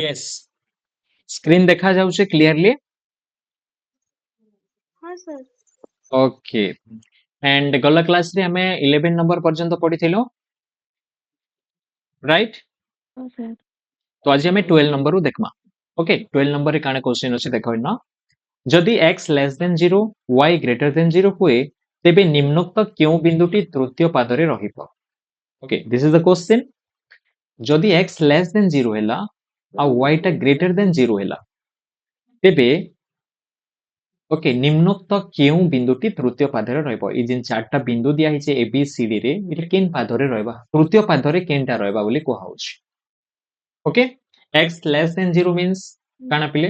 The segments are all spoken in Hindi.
यस स्क्रीन देखा जाउछे क्लियरली हाँ सर। ओके एंड गला क्लास रे हमें 11 नंबर पर्यंत पढ़िथिलो राइट हाँ सर। तो आज हमें 12 नंबर रु देखमा ओके 12 नंबर रे काने क्वेश्चन अछि देखो न जदि x less than 0 y greater than 0 हुए तेबे निम्नोक्त केउ बिंदुटी तृतीय पादरे रहिबो okay this is the question जदि x लेस देन 0 हैला आ y टा ग्रेटर देन 0 हैला तेबे ओके निम्नोक्त केउ बिंदुटी तृतीय पादरे रहइबो ई जिन चारटा बिंदु दिया हिचे ए बी सी डी रे इटा केन पादरे रहइबा तृतीय पादरे केनटा रहइबा बोली कोहा होछि okay x less than 0 means काना पिले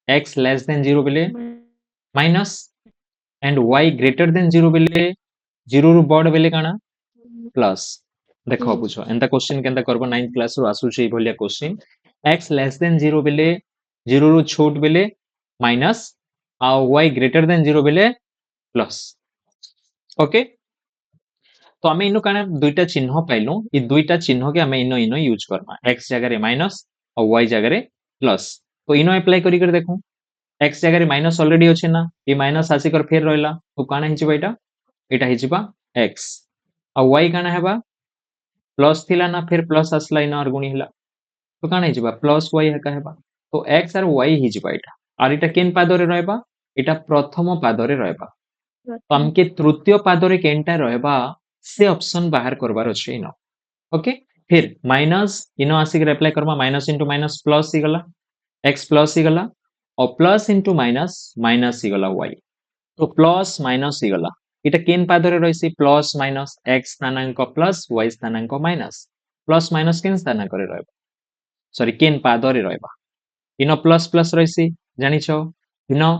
x less than 0 बेले minus and y greater than 0 बेले 0 रु बड़ बेले काना प्लस देखो बुझो एंता क्वेश्चन केनता करबो 9th क्लास रु आसुछि भलिया क्वेश्चन x less than 0 बेले 0 रु छोट बेले माइनस आ y greater than 0 बेले प्लस ओके तो आमे इनो काना दुईटा चिन्ह पाइलु ई दुईटा चिन्ह के आमे इनो इनो यूज करबा x जगह रे माइनस और y जगह रे प्लस तो इनो अप्लाई करी कर देखो x जगह रे माइनस ऑलरेडी अछि ना ई माइनस आसी कर फेर रहला तो काना हिजबा एटा हिजबा x और y काना हेबा प्लस थिला ना फिर प्लस आसला इनो और गुणी हिला तो काना हिजबा प्लस y हेका हेबा तो x और y हिजबा एटा और एटा केन पादरे रहबा एटा प्रथम पादरे रहबा तो हमके तृतीय पादरे केनटा रहबा से ऑप्शन बाहर करबार अछि इनो ओके फिर माइनस इनो आसी के अप्लाई करबा माइनस इनटू माइनस प्लस ही गला x प्लस ही गला और प्लस इनटू माइनस माइनस ही गला y तो प्लस माइनस ही गला इटा केन पादरे रहिसी प्लस माइनस x स्थानांक प्लस y स्थानांक माइनस प्लस माइनस केन स्थानांक रे रहबा सॉरी केन पादरे रहबा इनो प्लस प्लस रहिसी जानिछो इनो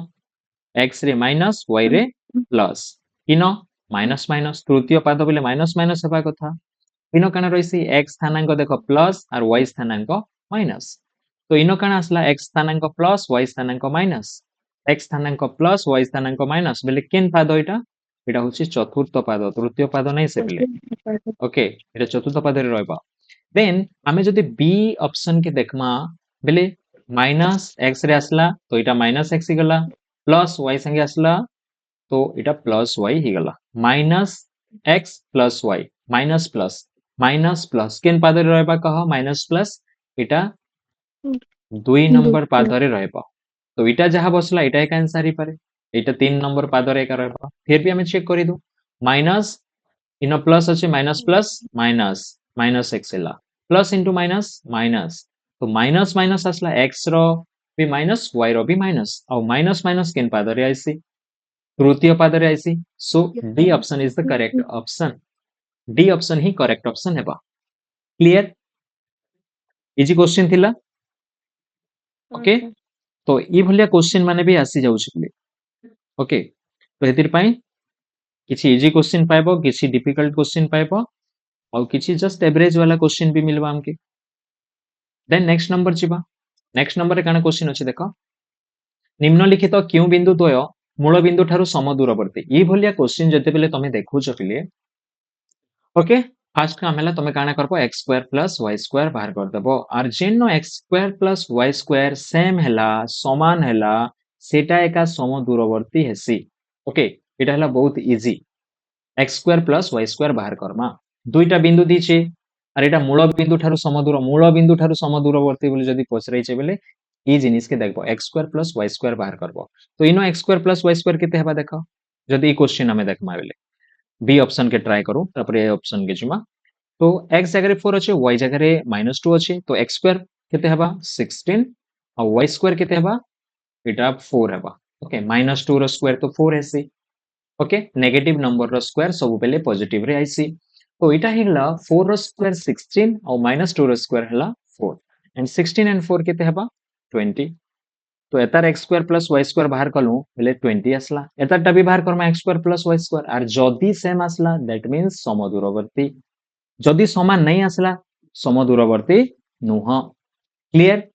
x रे माइनस y रे प्लस इनो माइनस माइनस तृतीय पाद बोले माइनस माइनस हेबा कथा इनो काना रहिसी x स्थानांक देखो प्लस और y स्थानांक माइनस तो इनो काना आसला x स्थानांक प्लस y स्थानांक माइनस x स्थानांक प्लस y स्थानांक माइनस बेले केन पाद एटा एटा होछि चतुर्थ पाद तृतीय पाद नै से बेले ओके एटा चतुर्थ पाद रे रहबा देन आमे जदि बी ऑप्शन के देखमा बेले माइनस x रे आसला तो एटा माइनस x ही गला प्लस y संगे आसला तो एटा प्लस y ही गला minus x plus y minus plus केन पादरे रहबा कह माइनस प्लस एटा 2 नंबर पादरे रहबा तो एटा जहा बसला एटा एक आंसर ही पारे एटा 3 नंबर पादरे एका रहबा फिर भी हमें चेक करि दो माइनस इनो प्लस अछि minus plus minus minus x एला प्लस इनटू माइनस माइनस तो माइनस माइनस आसला x रो भी माइनस y रो भी माइनस और माइनस माइनस केन पादरे आइसी तृतीय पादरे आइसी so D option is the correct option D option ही करेक्ट ऑप्शन हेबा क्लियर इजी क्वेश्चन थिला ओके तो ई भलिया क्वेश्चन माने भी आसी जाउ छिले ओके तो हेतिर पई किछि इजी क्वेश्चन पाइबो किछि डिफिकल्ट क्वेश्चन पाइबो और किछि जस्ट एवरेज वाला क्वेश्चन भी मिलबा हमके देन नेक्स्ट नंबर जिबा नेक्स्ट नंबर रे काना क्वेश्चन अछि देखो निम्नलिखित क्यों बिंदु द्वय मूल बिंदु ठारू समदूरवर्ती ई भलिया क्वेश्चन जते बेले तमे देखुछ पिले ओके फर्स्ट काम हैला तमे काना करबो x square plus y square बाहर कर देबो और जेनो x square plus y square same हैला समान हैला सेटा एका समदूरवर्ती हेसी ओके एटा हैला बहुत easy x square plus y square बाहर करमा दुईटा बिंदु दिछे और एटा मूल बिंदु ठारू समदूरवर्ती बोली जदी पचराइछे बेले ई जिनिस के देखबो x square plus y square बाहर करबो तो इनो x square plus y square केते हेबा देखो जदी ई क्वेश्चन हमें देखमा बेले बी ऑप्शन के ट्राई करू तापर ए ऑप्शन के जिमा तो x जगह रे 4 अछि y जगह रे -2 अछि तो x स्क्वायर केते हेबा 16 और y स्क्वायर केते हेबा एटा 4 हेबा ओके -2 रो स्क्वायर तो 4 हेसी ओके नेगेटिव नंबर रो स्क्वायर सब बेले पॉजिटिव रे आइसी तो एटा हिला 4 रो स्क्वायर 16 और -2 रो स्क्वायर हला 4 एंड 16 एंड 4 केते हेबा 20 तो एतार x square plus y square बाहर कलु बेले 20 आसला एतारटा भी बाहर Karma x square plus y square और जदी सेम आसला दैट मींस समदूरवर्ती जदी समान नहीं आसला समदूरवर्ती नुह क्लियर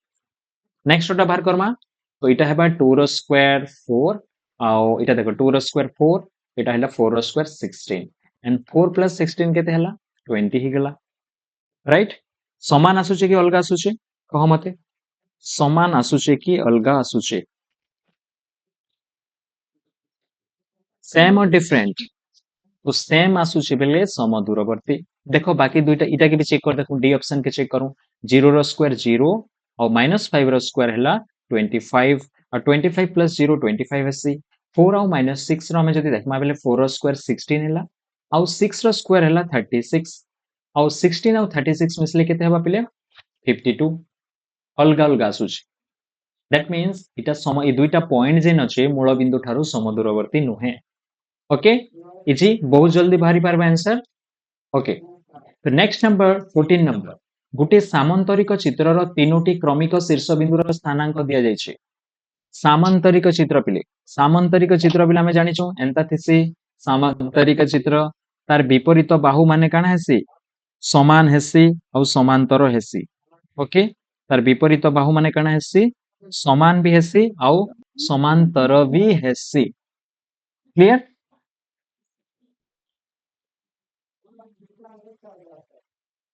नेक्स्ट टा बाहर करमा तो एटा हेबा 2 रो स्क्वायर 4 और एटा देखो 2 रो स्क्वायर 4 एटा हला 4 रो स्क्वायर 16 एंड 4 प्लस 16 केते हला 20 ही गला राइट समान आसुचे कि अलगा आसुचे कह मते समान आसुचे कि अलगा आसुचे सेम और डिफरेंट तो सेम आसुचे बेले सम दूरवर्ती देखो बाकी दुईटा इटा के भी चेक कर देखो डी ऑप्शन के चेक करूं 0 रो स्क्वायर 0 और -5 रो स्क्वायर हैला 25 और 25 प्लस 0 25 हेसी 4 और -6 रो हमें जदी देखमा बेले 4 रो स्क्वायर 16 हैला और 6 रो स्क्वायर हैला 36 और 16 और 36 मिसले केते हबा पिले 52 अलगा अलगा आसुचे दैट मीन्स इटा सम ए दुईटा पॉइंट जेन अछि मूल बिंदु ठारू समदूरवर्ती नुहे ओके इजी बहुत जल्दी बाहरी पारबा आंसर ओके तो नेक्स्ट नंबर 14 नंबर गोटे सामंतरिक चित्रर तीनोटी क्रमिक शीर्ष बिंदुर स्थानांक दिया जायछि सामंतरिक चित्र पिले सामंतरिक चित्र पिले हमें जानिछु एंता थिसी सामंतरिक चित्र तार विपरीत बाहु माने काना हेसी समान हेसी और समांतर हेसी ओके तार विपरीत बाहु माने काना हेसी समान भी हेसी और समांतर भी हेसी क्लियर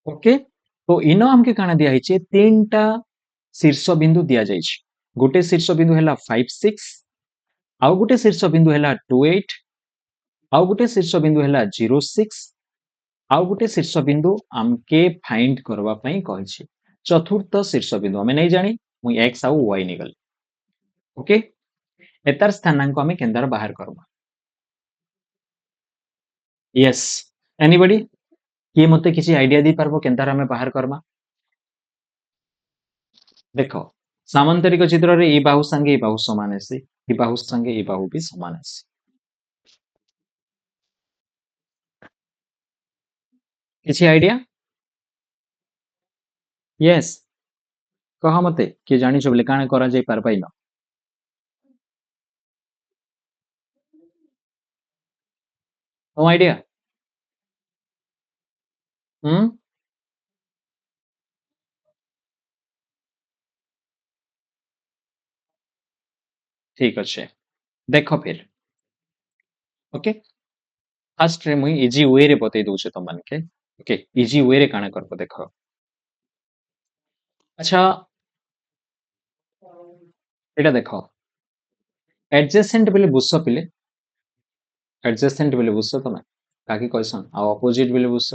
ओके तो इनो हमके काना दिया हिचे तीनटा शीर्ष बिंदु दिया जायछि गोटे शीर्ष बिंदु हैला 5 6 आउ गोटे शीर्ष बिंदु हैला 28 आउ गोटे शीर्ष बिंदु हैला 06 आउ गोटे शीर्ष बिंदु आमके फाइंड करबा पई कहछि चतुर्थ शीर्ष बिंदु हमें नहीं जानी मु x आउ y निगल ओके एतार स्थानांक हमें केंदार बाहर करबा यस एनीबॉडी किए मते किसी आइडिया दी पारबो केंदार हमें बाहर करबा देखो सामंतरिक चित्र रे ए बाहु संगे ए बाहु समान हेसी ए बाहु संगे ए बाहु भी समान हेसी किसी आइडिया यस कह मते कि जानि छ बोले काने करा जाय पार पाइनो नो आइडिया हम ठीक अच्छे देखो फिर ओके फास्ट रे मुई इजी वे रे बतई दउछे तुम मन के ओके इजी वे रे काने करबो देखो अच्छा एटा देखो एडजेसेंट बोले बुझछ पिले एडजेसेंट बोले बुझछ तमे काकी कहसन आ अपोजिट बोले बुझछ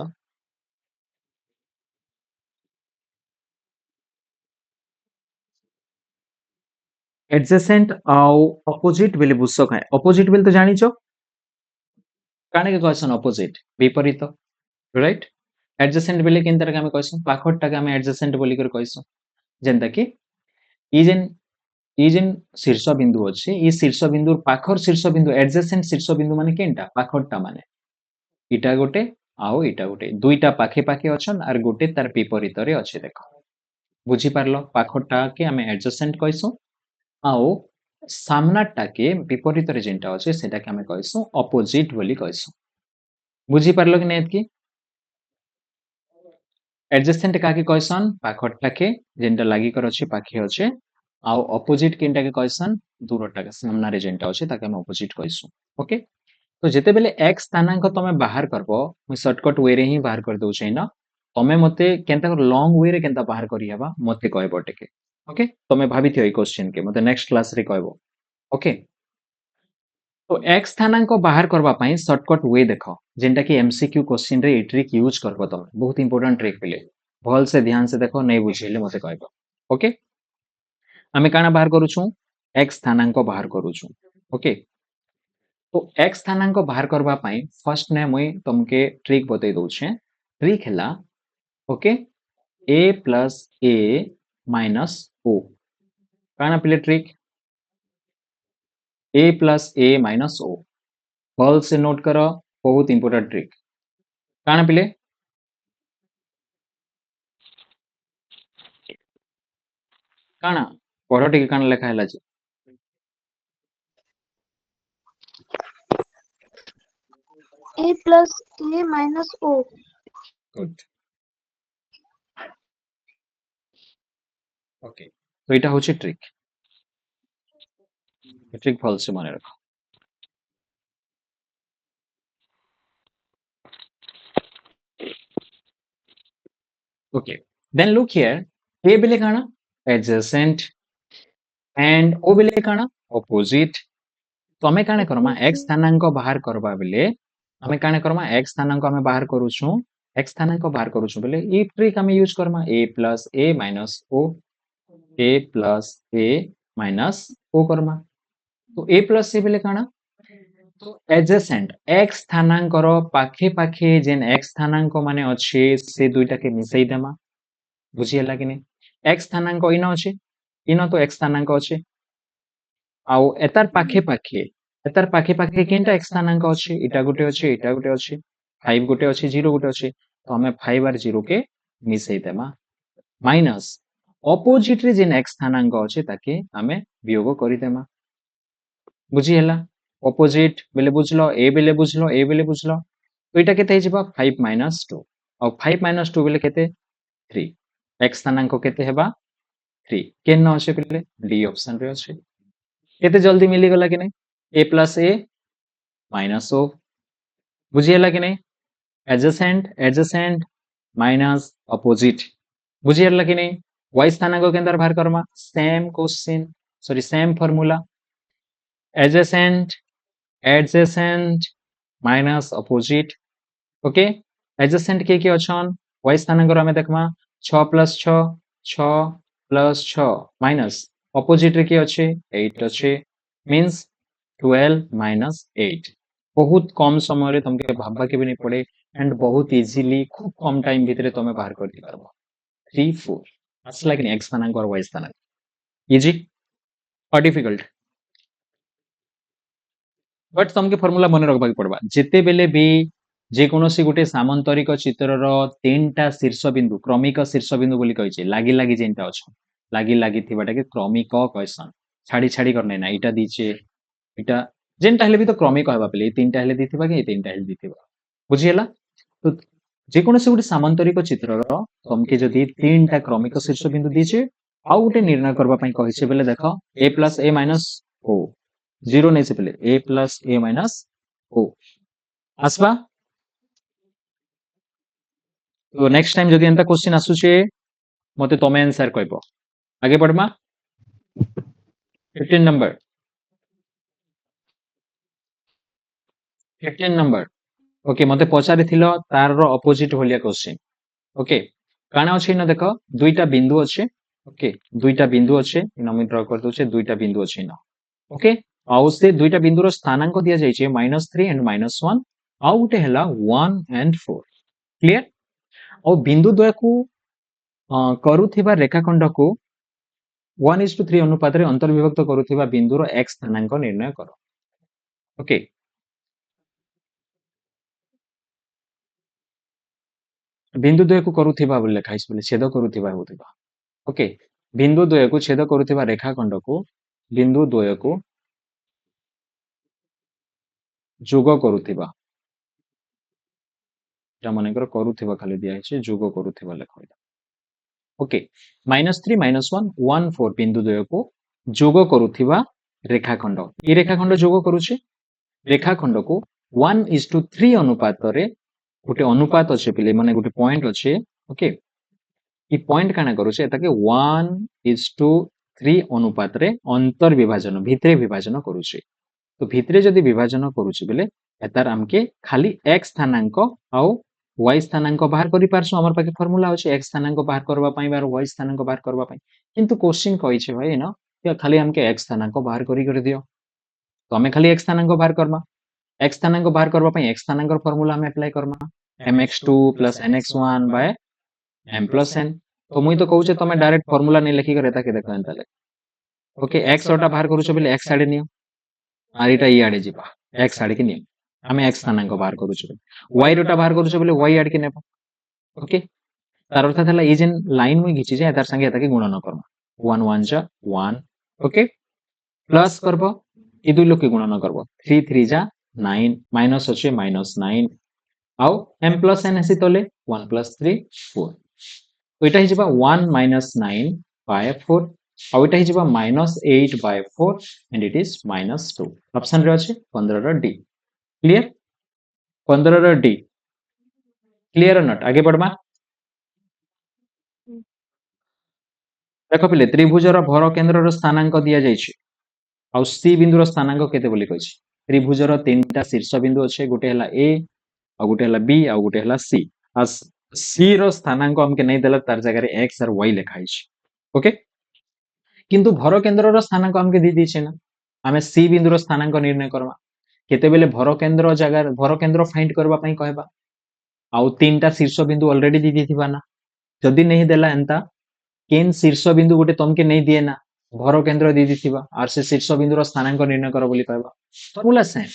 एडजेसेंट आउ अपोजिट बोले बुझछ काय अपोजिट बोले तो जानिछो काने के कहसन अपोजिट विपरीत राइट एडजेसेंट बोले केन तरह हमें कहसन पाखट टाके हमें एडजेसेंट बोली कर कहसन जेंता कि ई जेन ई जेन शीर्ष बिंदु अछि ई शीर्ष बिंदु पाखर शीर्ष बिंदु एडजेसेंट शीर्ष बिंदु माने केनटा पाखरटा माने इटा गोटे आउ इटा गोटे दुईटा पाखे पाखे अछन आर गोटे तार विपरीत रे अछि देखो बुझी पारलो पाखटा के हमें एडजेसेंट कहसु आउ सामनाटा के विपरीत रे जेनटा अछि सेटा के हमें कहसु अपोजिट बोली कहसु बुझी पारलो कि नै एतकी एडजेसेंट काके कहसन पाखटा के जेनटा लागि कर अछि पाखे अछि आउ अपोजिट केनटा के कहसन दूरटा के सामना रे जेनटा अछि ताके हम अपोजिट कहसु ओके तो जेते बेले x स्थानांक तमे बाहर करबो मु शॉर्टकट वे रे ही बाहर कर दउ छै ना तमे मते केनता लॉन्ग वे रे केनता बाहर करी हबा मते कहबो टेके ओके तमे भाबी थियो ए क्वेश्चन के मते नेक्स्ट क्लास रे कहबो ओके तो x स्थानांक बाहर करबा पई शॉर्टकट वे देखो जेनटा कि एमसीक्यू क्वेश्चन रे ए ट्रिक यूज करबो तमे बहुत इंपोर्टेंट ट्रिक पिले भल से ध्यान से देखो नै बुझिले मते कहबो ओके आमे काना बाहर करू छु x स्थानांक बाहर करू छु ओके तो x स्थानांक बाहर करबा पई फर्स्ट ने मुई तुमके ट्रिक बतै दउ छे ट्रिक हैला okay a plus a minus o काना पिले trick a plus a minus o भल से नोट करो बहुत इंपोर्टेंट ट्रिक काना पिले काना पढ़ो टिके काना लेखा हैला जे A plus A minus O. Good okay तो এটা হচ্ছে ট্রিক ট্রিক ভল से মনে রাখো okay then look here a बेले काना एडजेसेंट एंड ओ बेले काना ऑपोजिट तो आमे काने करमा x स्थानांक बाहर करबा बेले आमे काने करमा x स्थानांक आमे बाहर करूछु x स्थानांक बाहर करूछु बेले ई ट्रिक आमे use Karma a plus a minus o a plus a minus o Karma तो a plus a बेले काना तो एडजेसेंट x स्थानांक रो पाखे पाखे जेन x स्थानांक माने अछि से दुईटा के मिसई देमा बुझी हला कि नहीं x स्थानांक इना अछि इना तो x स्थानांक अछि आउ एतार पाखे पाखे केनटा x स्थानांक अछि इटा गुटे अछि 5 गुटे अछि 0 गुटे अछि तो हमें 5 और 0 के मिसई देमा माइनस ऑपोजिट रे जेन x स्थानांक अछि ताके हमें वियोग करि देमा बुझी हला ऑपोजिट बेले बुझलो a बेले बुझलो तो इटा केते हिजबा 5 minus 2 और 5 minus 2 बेले केते 3 x स्थानांक केते हेबा 3 केन न अछि बेले d ऑप्शन रे अछि केते जल्दी मिली गला कि नहीं a plus a minus o बुझी हला कि नहीं एडजेसेंट माइनस ऑपोजिट बुझी हला कि नहीं y स्थानांक के अंदर बाहर Karma same question sorry same formula adjacent minus opposite okay adjacent के अछन y स्थानांक रो हमें देखमा 6 plus 6 माइनस ऑपोजिट रे के अछि 8 अछि मींस 12 minus 8 बहुत कम समय रे तुमके भाबा के भी नहीं पड़े एंड बहुत इजीली खूब कम टाइम भीतर तुम बाहर कर दी पारबो 3 4 असला कि x स्थानांक और y स्थानांक इजी और डिफिकल्ट बट तुमके फार्मूला मन रखबा पड़बा जेते बेले भी जे कोनोसी गुटे सामांतरिक चित्रर तीनटा शीर्षबिंदु क्रमिक शीर्षबिंदु बोली कहिचे लागी लागी जेनटा अछि लागी लागी थिबाटा के क्रमिक कहसन छाड़ी छाड़ी करने ना इटा दीचे इटा जेनटा हेले भी तो क्रमिक हेबा पले तीनटा हेले दिथिबा के तीनटा हेले दिथिबा बुझियला तो जे कोनोसी गुटे सामांतरिक चित्रर तुमके जदी तीनटा क्रमिक शीर्षबिंदु दीचे आउ गुटे निर्णय करबा पई कहिचे बेले देखो a plus a minus o 0 नहीं से पहले a plus a minus o आसबा तो नेक्स्ट टाइम जदी एंता क्वेश्चन आसुचे मते तमे आंसर कहबो आगे बढ़मा 15 नंबर 15 नंबर ओके मते पचारि थिलो तार रो ऑपोजिट होलिया क्वेश्चन ओके काना अछि न देखो दुईटा बिंदु अछि ओके दुईटा बिंदु अछि इन हम ड्रा कर दोछे दुईटा बिंदु अछि न ओके आउ से दुईटा बिंदु रो स्थानांक दिया जायछे -3 एंड -1 आउ गुटे हला 1 एंड 4 क्लियर और बिंदु द्वय को करूथिबा रेखाखंड को 1:3 अनुपात रे अंतर्विभक्त करूथिबा बिंदुर x स्थानांक निर्णय करो ओके बिंदु द्वय को करूथिबा बोले लिखा बोले छेद करूथिबा होथिबा ओके बिंदु द्वय को छेद करूथिबा रेखाखंड को बिंदु द्वय को जोग करूथिबा जा मानेकर करूथिबा खाली दिया है जोग करूथिबा लेखा ओके -3 -1 1 4 बिंदु द्वय को जोग करूथिबा रेखाखंड ये रेखाखंड जोग करूछे रेखाखंड को 1:3 अनुपात रे गोटे अनुपात अच्छे पिले माने गोटे पॉइंट अच्छे ओके ये पॉइंट काना करूछे ताके 1:3 अनुपात रे अंतर विभाजन भितरे विभाजन करूछे तो भितरे जदी विभाजन करूछे बेले एतार हमके खाली x स्थानांक आउ y स्थानांक बाहर करि पारसु हमर पाके फार्मूला अछि x स्थानांक बाहर करबा पई बार y स्थानांक बाहर करबा पई किंतु क्वेश्चन कहिछे भाई न या खाली हमके x स्थानांक बाहर करि दियो तो हमें खाली x स्थानांक बाहर करबा x स्थानांक बाहर करबा पई x स्थानांक फार्मूला हमें अप्लाई करबा mx2 + nx1 / m + n तो मुई तो कहूचे तमे डायरेक्ट फार्मूला नहीं लिखि करे ताके देखो एंता ले ओके x ओटा बाहर करूछो बेले x आडे नियो आर इटा ई आडे जिबा x आडे के नियो हमें x स्थानांक बाहर करूछो y रोटा बाहर करूछो बेले y आडे के नेबो ओके तार अर्थ थला ई जेन लाइन मुई घिची जे तार संगे एताके गुणन करबा 1 1 जा 1 ओके प्लस करबो ई दुई लोग के गुणन करबो 3 3 जा 9 माइनस अच्छे -9 आउ m + n हेसी तले 1 + 3 4 तो इटा हिजबा 1 - 9/4 आउ इटा हिजबा -8/4 एंड इट इज -2 ऑप्शन रे अछि 15 rho D clear 15 rho D clear और नॉट आगे बढ़मा देख पिले त्रिभुजर भर केन्द्रर स्थानांक दिया जाइछि आउ सी बिंदुर स्थानांक केते बोली कहिछि त्रिभुजर तीनटा शीर्ष बिंदु अछि गोटे हला ए आ गोटे हला बी आ गोटे हला सी आ सी रो स्थानांक हमके नहीं देला तार जगह रे एक्स और वाई लिखा हिछि ओके किंतु भर केन्द्रर स्थानांक हमके दी दिछि ना आमे सी बिंदुर स्थानांक निर्णय करबा केतेबेले भर केन्द्र जगह भर केन्द्र फाइंड करबा पई कहबा आउ तीनटा शीर्ष बिंदु ऑलरेडी दी दिथिबा ना जदी नहीं देला एंता केन शीर्ष बिंदु गोटे तमके नहीं दिए ना भर केन्द्र दी दिथिबा आर से शीर्ष बिंदुर स्थानांक निर्णय कर बोली कहबा फॉर्मूला सेम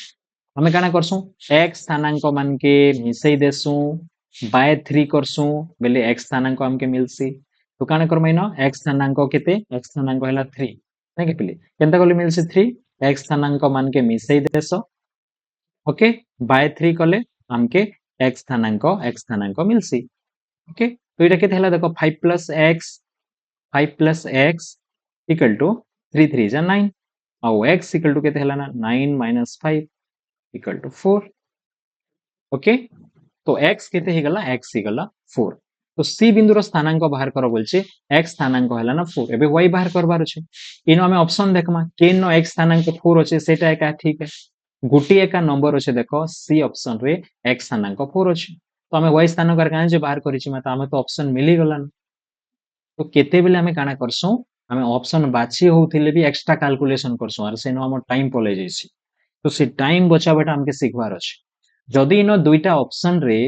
हमें काना करसु x स्थानांक मान के मिसई देसु बाय 3 करसु बेले x स्थानांक हमके मिलसी तो काना करमै न x स्थानांक केते x स्थानांक हला 3 नै के पिले केनता कले मिलसी 3 x स्थानांक मान के मिसई देसो ओके बाय 3 कले हमके x स्थानांक मिलसी ओके तो इटा केते हला देखो 5 plus x equal to 3 3 is 9 और x equal to केते हला ना 9 minus 5 equal to 4 ओके तो x केते हे गला x हे गला 4 तो c बिंदुर स्थानांक बाहर कर बोलचे x स्थानांक हला ना 4 एबे y बाहर करबार अछि इनो हमें ऑप्शन देखमा केन नो x स्थानांक 4 अछि सेटा एका ठीक है गुटी एका नंबर अछि देखो c ऑप्शन रे x स्थानांक 4 अछि तो हमें y स्थानांक काहे जे बाहर करिछि माता हमें तो ऑप्शन मिली गला तो केते बेले हमें काना करसु हमें ऑप्शन बाछि होउथिले भी एक्स्ट्रा कैलकुलेशन करसु आर सेनो हम टाइम पले जैसी तो से टाइम बचाबेटा हमके सिखबार अछि जदी इन दुईटा ऑप्शन रे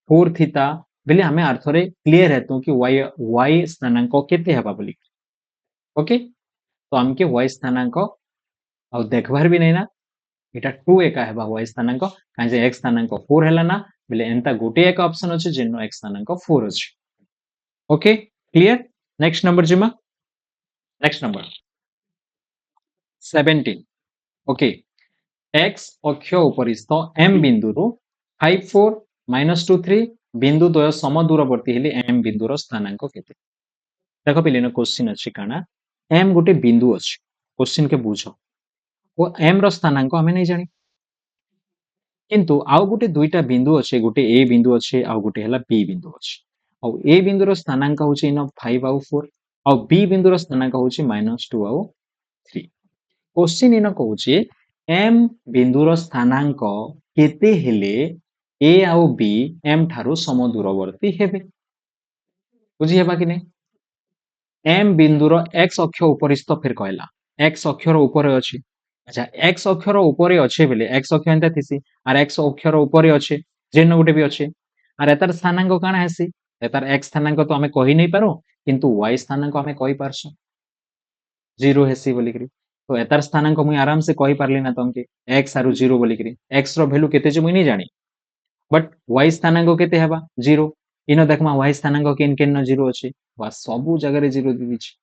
4 थिता बेले हमें अर्थरे क्लियर हेतु कि y स्थानांक केते हेबा बोली ओके तो हमके y स्थानांक आ देखबार भी नहीं ना एटा 2 एका हेबा y स्थानांक काहे जे x स्थानांक 4 हैला ना बेले एंता गोटे एक ऑप्शन अछि जेनो x स्थानांक 4 अछि ओके क्लियर नेक्स्ट नंबर जिमा नेक्स्ट नंबर 17 ओके x अक्ष उपरिस्थ m बिंदुरु 5 4 minus 2 3 बिंदु द्वय समदूरवर्ती हेले m बिंदुर स्थानांक केते देखो पिलेनो क्वेश्चन अछि काना m गोटे बिंदु अछि क्वेश्चन के बुझो ओ m रो स्थानांक हमें नहीं जानी किंतु आउ गोटे दुईटा बिंदु अछि गोटे a बिंदु अछि आउ गोटे हला b बिंदु अछि आउ a बिंदुर स्थानांक होछि इन 5 आउ 4 आउ b बिंदुर स्थानांक होछि -2 आउ 3 क्वेश्चन इन कहूछि m बिंदुर स्थानांक केते हेले a आउ b m ठारू समदूरवर्ती हेबे बुझी हेबा कि नहीं m बिंदुर x अक्ष उपरिस्थ फिर कहला x अक्षर ऊपर अछि अच्छा x अक्षर ऊपर अछि बेले x अक्ष एंता थिसी आर x अक्षर ऊपर अछि जेन गोटे भी अछि आर एतार स्थानांक काना हेसी एतार x स्थानांक तो हमें कहि नहीं पारो किंतु y स्थानांक हमें कहि पारसु 0 हेसी बोली करी तो एतार स्थानांक मुई आराम से कहि पारली ना तमके x आरु 0 बोली करी x रो वैल्यू केते जे मुई नहीं जानी बट y स्थानांक केते हेबा 0 इनो देखमा y स्थानांक केन केन 0 अछि वा सबु जगह रे 0 दी दिछि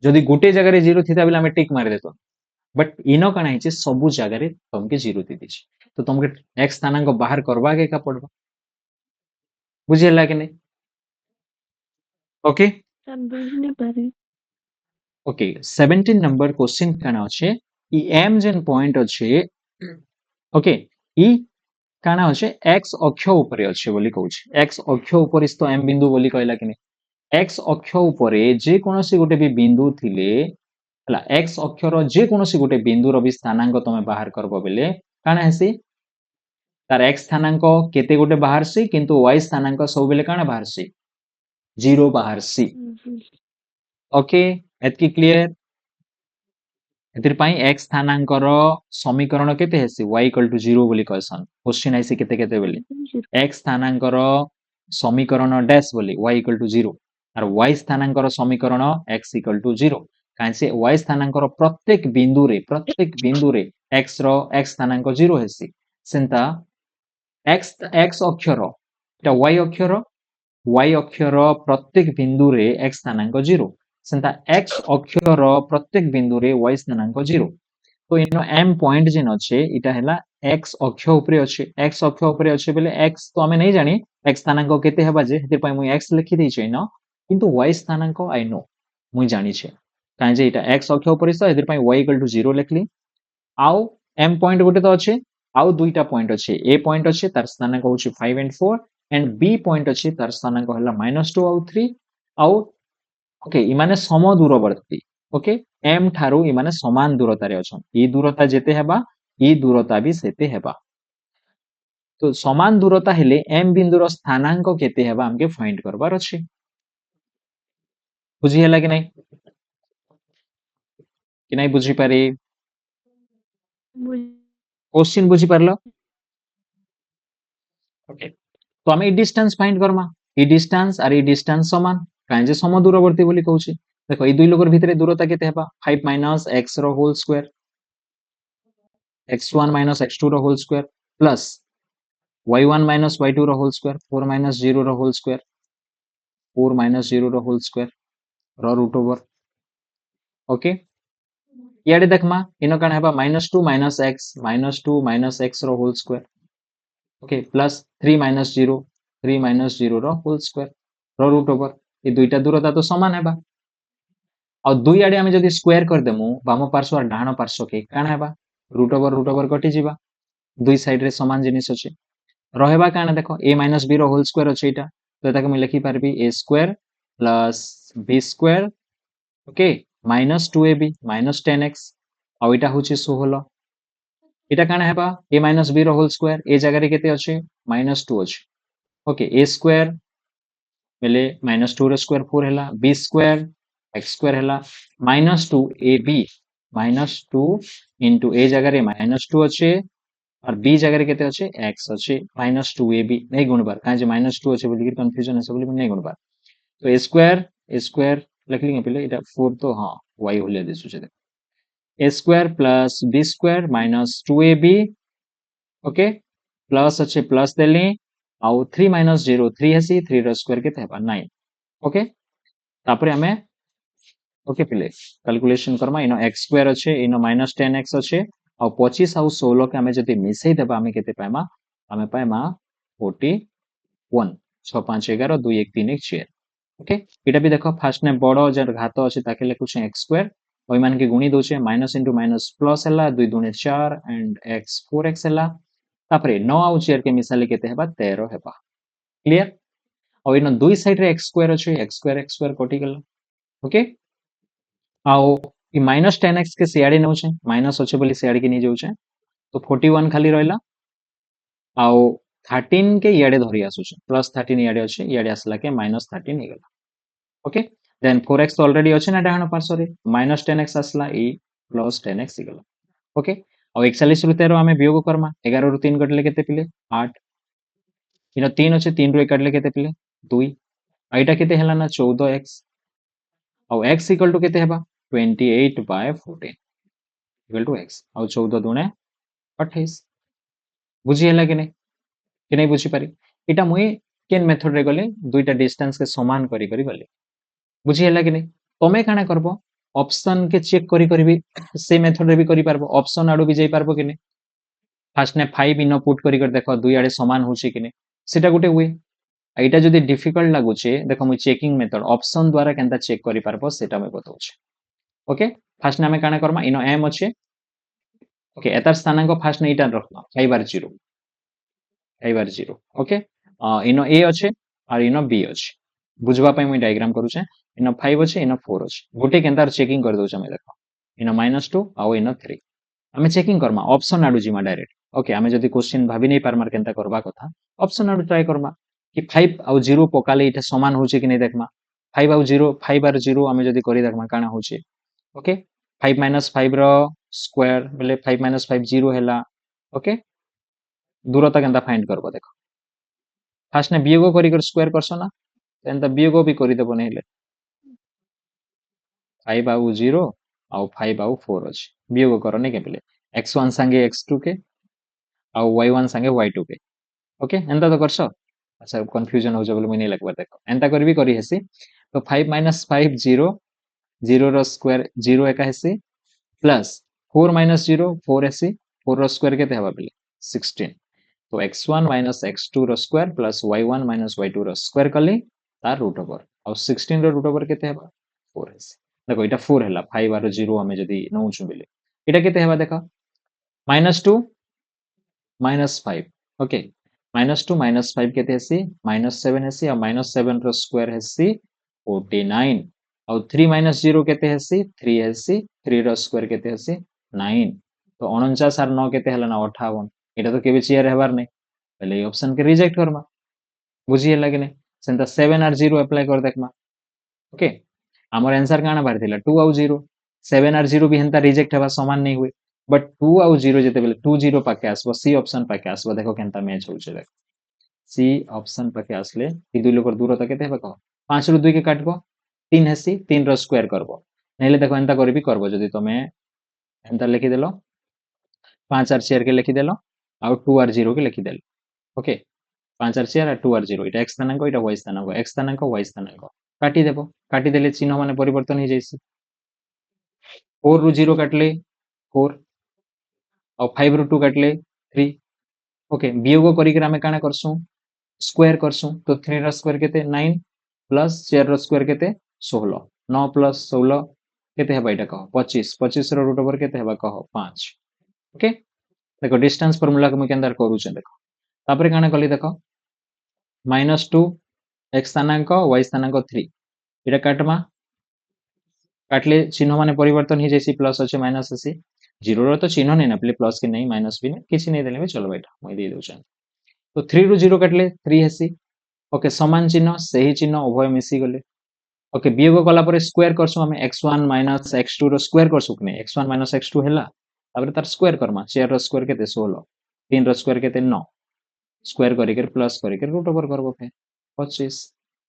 जदी गोटे जगह रे 0 थिता बेला हमें टिक मार देतो बट इनो काना हिचे सबु जगह रे तमके 0 दी दिछि तो तमके x स्थानांक बाहर करबा के का पड़बा बुझियला कि नहीं ओके सब बुझने पारे ओके 17 नंबर क्वेश्चन काना अछि ई m जेन पॉइंट अछि ओके ई काना अछि x अक्ष ऊपर अछि बोली कहूछि x अक्ष ऊपर इस्तो m बिंदु बोली कहला कि नहीं x अक्ष ऊपर जे कोनोसी गोटे भी बिंदु थिले हला x अक्षर जे कोनोसी गोटे बिंदुर भी स्थानांक तमे बाहर करबो बेले काना हेसी तार x स्थानांक केते गोटे बाहर से किंतु y स्थानांक सब बेले काना बाहर से 0 बाहर से ओके एतकी क्लियर एतिर पई x स्थानांकर समीकरण केते हेसी y = 0 बोली कहसन क्वेश्चन आइसी केते केते बेले x स्थानांकर समीकरण डैश बोली y = 0 और y स्थानांकर समीकरण x = 0 काहे से y स्थानांकर प्रत्येक बिंदु रे x रो x स्थानांक 0 हेसी सेंता x अक्षर एटा y अक्षर प्रत्येक बिंदु रे x स्थानांक 0 सेंता x अक्षर प्रत्येक बिंदु रे y स्थानांक 0 तो इनो m पॉइंट जेन अछि इटा हैला x अक्ष ऊपर अछि x अक्ष ऊपर अछि बेले x तो हमें नहीं जानी x स्थानांक केते हेबा जे हेतिर पई मुई x लिखि दै छै न किंतु y स्थानांक आई नो मुई जानी छै काहे जे इटा x अक्ष ऊपर इस हेतिर पई y = 0 लिखली आउ m पॉइंट गोटे तो अछि आउ दुईटा पॉइंट अछि a पॉइंट अछि तार स्थानांक होछि 5 and 4 एंड b पॉइंट अछि तार स्थानांक हला -2 आउ 3 आउ ओके इमाने सम दूरवर्ती ओके एम ठारू इमाने समान दूरता रे अछन ई दूरता जेते हेबा ई दूरता भी सेते हेबा तो समान दूरता हेले एम बिंदुर स्थानांक केते हेबा हमके फाइंड करबार अछि बुझी ହେଲା कि नहीं बुझी पारे क्वेश्चन बुझी पारलो ओके तो आम डिस्टेंस फाइंड करमा ई डिस्टेंस और ई डिस्टेंस समान काहे जे सम दूरवर्ती बोली कहूची देखो ई दुई लोकर भितरे दूरता केते हेबा 5 माइनस x रो whole square x1 minus x2 रो whole square plus y1 minus y2 रो होल स्क्वायर 4 माइनस 0 रो होल स्क्वायर 4 माइनस 0 रो होल स्क्वायर रो रूट ओवर ओके इयाडे देखमा इनो काण हेबा -2 माइनस x रो whole square okay plus 3 minus 0 3 minus 0 रो होल स्क्वायर रो रूट ओवर ये दुईटा दूरता तो समान हेबा और दुई आडे आमे जदी स्क्वायर कर देमु बाम पार्श्व और डाहाण पार्श्व के काण हेबा रूट ओवर कटि जिबा दुई साइड रे समान जिनिस अछि रहेबा काण देखो a माइनस b रो होल स्क्वायर अछि एटा तो एटाके मैं लिखि पारबी a square plus b square okay minus 2ab minus 10x और एटा होछि 16 एटा काण हेबा a माइनस b रो होल स्क्वायर ए जगह रे केते अछि -2 अछि ओके a स्क्वायर बेले -2 रो स्क्वायर 4 हैला b स्क्वायर x स्क्वायर हैला -2ab -2 इंटू a जगह रे -2 अछि और b जगह रे केते अछि x अछि -2ab नहीं गुणबार काहे जे -2 अछि बोली कंफ्यूजन है बोली नहीं गुणबार तो a स्क्वायर लिखली पहले एटा 4 तो हां y होले दिसु छै a square plus b square -2ab okay plus अच्छे प्लस देली आउ 3 माइनस 0 3 हेसी 3 रो स्क्वायर केते हेबा 9 ओके तापरे हमें ओके पिले कैलकुलेशन करमा इनो x स्क्वायर अच्छे इनो -10x अच्छे आ 25 आउ 16 के हमें जदी मिसई देबा हमें केते पाएमा हमें पाएमा 41 6 5 11 2 1 3 1 4 ओके एटा भी देखो फास्ट ने बड़ो जर घात अच्छे ताके लिखु छै x स्क्वायर ओइ मान के गुणी दोछे माइनस इंटू माइनस प्लस हला 2 दुने 4 एंड x 4x हला तापरे 9 आउ 4 के मिसाले केते हेबा 13 हेबा क्लियर और इन दुई साइड रे x स्क्वायर अछि x स्क्वायर कटि गेल ओके आउ ई -10x के सियाडी नउ छै माइनस अछि बोली सियाडी के नि जाउ छै तो 41 खाली रहला आउ 13 के इयाडे धरि आसु छै प्लस 13 इयाडे अछि इयाडे आसला के -13 हे गेला ओके देन 4x तो ऑलरेडी अछि ना डाहाण पार्श्व रे -10x आसला ई प्लस 10x हे गेला ओके और 41 रु 13 आमे वियोग करमा 11 रु 3 कटले केते पिले 8 इनो 3 अछि 3 रु 1 कटले केते पिले 2 आइटा केते हला ना 14x और x इक्वल टू केते हेबा 28/14 इक्वल टू x और 14 दुने 28 बुझी हला कि नहीं बुझी पारी एटा मुई केन मेथड रे गले दुईटा डिस्टेंस के समान करी करी गले बुझी हला कि नहीं तमे काना करबो ऑप्शन के चेक करी करी भी से मेथड रे भी करी पारबो ऑप्शन आडू भी जाई पारबो कि नहीं फास्ट ने 5 इन पुट करी कर देखो दुई आडे समान होची कि नहीं सेटा गुटे वे एटा जदी डिफिकल्ट लागुचे देखो मुई चेकिंग मेथड ऑप्शन द्वारा केनता चेक करी पारबो सेटा मैं बताउछ ओके फास्ट ने हमें काना करमा इनो m अछि ओके एतार स्थानांक फास्ट ने इटा रखला 5/0 5/0 ओके इनो a अछि और इनो b अछि बुझवा पई मुई डायग्राम करू छै इनो 5 अछि इनो 4 अछि गुटे केनतार चेकिंग कर दउ छै देखो इनो -2 आ इनो 3 हमें चेकिंग करमा ऑप्शन आडू जिमा डायरेक्ट ओके हमें जदी क्वेश्चन भाबी नहीं पारमार केनता करबा कथा ऑप्शन आडू ट्राई करमा कि 5 आउ 0 पकाले इटा समान होचे कि नहीं देखमा 5 आउ 0 5/0 हमें जदी करी देखमा काना होचे ओके 5 - 5 रो स्क्वायर बोले 5 - 5 0 हैला ओके दूरता केनता फाइंड करबो देखो फास्ट ने वियोग करी कर स्क्वायर करसो ना एंता वियोग भी करी देबो नहीं ले 5 आउ 0 आउ 5 आउ 4 अछि वियोग करो नहीं के पहले x1 संगे x2 के आउ y1 संगे y2 के ओके एंता तो करसो अच्छा कंफ्यूजन हो जबल मुई लगवा देखो एंता करबी करी हेसी तो 5 - 5 0 0 रो स्क्वायर 0 एका हेसी प्लस 4 - 0 4 हेसी 4 रो स्क्वायर केते हबा पहले 16 तो x1 - x2 रो स्क्वायर प्लस y1 - y2 रो स्क्वायर कली तार रूट ओवर और 16 रो रूट ओवर केते हेबा 4 हेसी देखो इटा 4 हैला 5 और 0 हमें जदी नउछु बेले इटा केते हेबा देखो -2 -5 ओके -2 -5 केते हेसी -7 हेसी और -7 रो स्क्वायर हेसी 49 ଆଉ 3 ମାଇନସ୍ 0 କେତେ ହେସି 3 ହେସି 3 ର ସ୍କ୍ୱାର କେତେ ହେସି 9 तो 49 आर 9 केते हला ना 58 एटा तो केबे चेयर हेबार नै पहले ए ऑप्शन के रिजेक्ट करमा बुझी हला कि नै सेंता 7 आर 0 अप्लाई कर देखमा ओके हमर आंसर काना बाहर थिला 2 आउ 0 7 आर 0 भी हेंता रिजेक्ट हेबा समान नै हुए बट 2 आउ 0 जेते बेले 2 0 पाके आसबो सी ऑप्शन पाके आसबो देखो केनता मैच होउछे देख सी ऑप्शन पाके आसले ई दुई लोकर दूरता केते हेबा कह 5 रु 2 के काटबो 3 हेसी 3 रो स्क्वायर करबो नैले देखो एंता करबी करबो जदी तमे एंता लिखि देलो 5 आर 4 के लिखि देलो आउ 2 आर 0 के लिखि देलो ओके 5 आर 4 आर 2 आर 0 इटा x स्थानांक इटा y स्थानांक x स्थानांक y स्थानांक काटी देबो काटी देले चिन्ह माने परिवर्तन हो जाइसी 4 रु 0 काटले 4 और 5 रु 2 काटले 3 ओके वियोग करिक आमे काना करसु स्क्वायर करसु तो 3 रो स्क्वायर केते 9 प्लस 4 रो स्क्वायर केते 16 9 प्लस 16 केते हेबा इटा कह 25 25 रो रूट ओवर केते हेबा कह 5 ओके देखो डिस्टेंस फार्मूला को मैं केंदार करूचे देखो तापरे काना कली देखो -2 x स्थानांक y स्थानांक 3 इटा काटमा काटले चिन्ह माने परिवर्तन हो जैसी प्लस अच्छे माइनस अच्छे 0 रो तो चिन्ह नहीं ना प्ले प्लस की नहीं माइनस भी नहीं किसी नहीं देले भी चलो बेटा मैं दे दूचे तो 3 रु 0 काटले 3 हेसी ओके समान चिन्ह सही चिन्ह उभय मिसी गले ओके वियोग कला परे स्क्वायर करसु हमें x1 - x2 रो स्क्वायर करसु कि नहीं x1 - x2 हेला तापर तार स्क्वायर करमा 4 रो स्क्वायर केते 16 3 रो स्क्वायर केते 9 स्क्वायर करिके प्लस करिके रूट ओवर करबो फे 25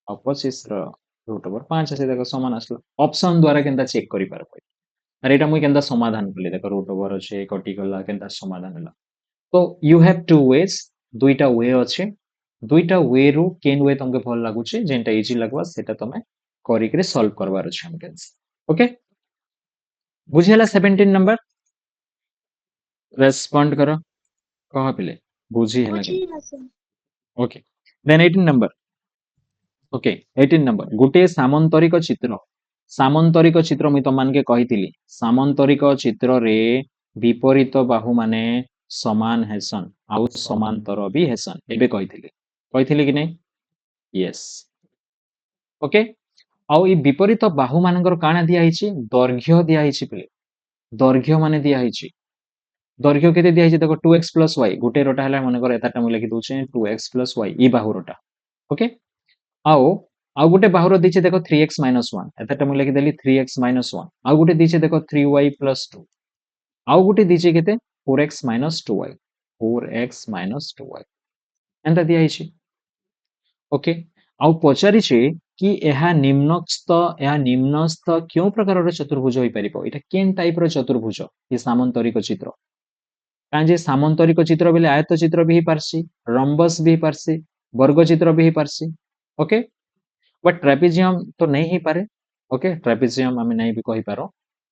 और 25 रो रूट ओवर 5 আছে দেখো সমান আসলো অপশন দ্বারা কেনতা চেক করি পারবো আর এটা মুই কেনতা সমাধান কলি দেখো रूट ओवर আছে কটি গলা কেনতা সমাধান হলা তো ইউ হ্যাভ টু ওয়েজ দুইটা ওয়ে আছে দুইটা ওয়ে রু কেন ওয়ে তমকে ভাল লাগুছে যেটা ইজি লাগবা সেটা তুমি করিকে সলভ করবার আছে আমকে ওকে বুঝিলা 17 नंबर रेस्पोंड करो कह पिले बुझी हला कि बुझी हसे okay then 18 number okay 18 number गोटे सामंतरिक चित्र मुई तमनके कहितिली सामंतरिक चित्र रे विपरीत बाहु माने समान हेसन आउ समांतर भी हेसन एबे कहितिली कि नहीं यस ओके आउ ई विपरीत बाहु मानकर काना दिया हिची दैर्घ्य दिया हिची पिले दैर्घ्य माने दिया हिची दैर्घ्य केते दिया हिची देखो 2x + y गोटे रोटा हला माने कर एताटा मु लिखि दोचे 2x + y ई बाहु रोटा ओके आओ आउ गोटे बाहुर दीचे देखो 3x - 1 एताटा मु लिखि देली 3x - 1 आउ गोटे दीचे देखो 3y + 2 आउ गोटे दीचे केते 4x - 2y 4x - 2y एंता दिया हिची ओके आउ पचारि छे कि एहा निम्नस्थ क्यों प्रकार रो चतुर्भुज होई परिबो एटा केन टाइप रो चतुर्भुज ये सामंतरिक चित्र काजे सामंतरिक चित्र बेले आयत चित्र भी पारसी रंबस भी पारसी वर्ग चित्र भी पारसी ओके बट ट्रेपेजियम तो नहीं ही पारे ओके ट्रेपेजियम आमे नहीं भी कहि पारो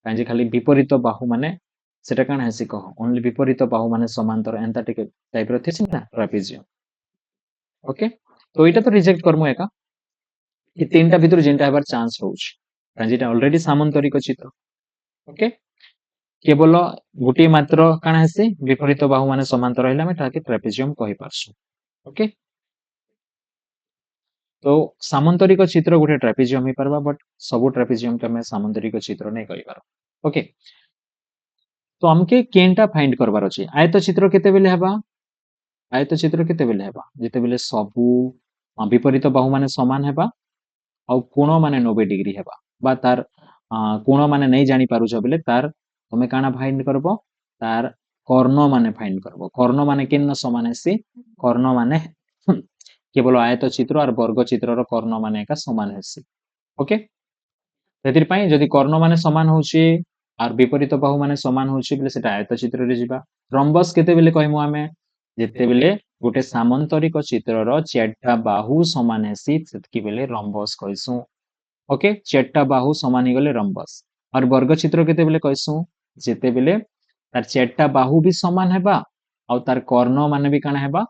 काजे खाली विपरीत बाहु माने सेटा काना हेसी कह ओनली विपरीत बाहु माने समांतर एंता टिके टाइप रो थिसिन ना ट्रेपेजियम ओके तो एटा तो रिजेक्ट करमु एका ये तीनटा भितर जेंटा हेबार चांस रहउछ काजे एटा ऑलरेडी सामंतरिक चित्र ओके केवल गोटे मात्र काना हेसी विपरीत बाहु माने समांतर हैला में ताके ट्रेपेजियम कहि पारसु ओके तो सामंतरिक चित्र गोटे ट्रेपेजियम ही परबा बट सब ट्रेपेजियम के हमें सामंतरिक चित्र नहीं कहि पारो ओके तो हमके केनटा फाइंड करबार अछि आयत चित्र केते बेले हेबा आयत चित्र केते बेले हेबा जेते बेले सबु विपरीत बाहु माने समान हेबा और कोण माने 90 डिग्री हेबा बा तार कोण माने नहीं जानी पारुछ बेले तार तमे काना फाइंड करबो तार कर्ण माने फाइंड करबो कर्ण माने केन समान हेसी कर्ण माने केवल आयत चित्र और वर्ग चित्र रो कर्ण माने एका समान हेसी ओके तेतिर पई जदी कर्ण माने समान होउची और विपरीत बाहु माने समान होउची बेले सेटा आयत चित्र रे जिबा रंबस केते बेले कहमु आमे जेते बेले गोटे सामंतरिक चित्र रो चारटा बाहु समान हेसी सेतकी बेले रंबस कहिसु ओके चारटा बाहु समान ही गले रंबस और वर्ग चित्र केते बेले कहिसु जेते बेले तार चारटा बाहु भी समान हेबा और तार कर्ण माने भी काना हेबा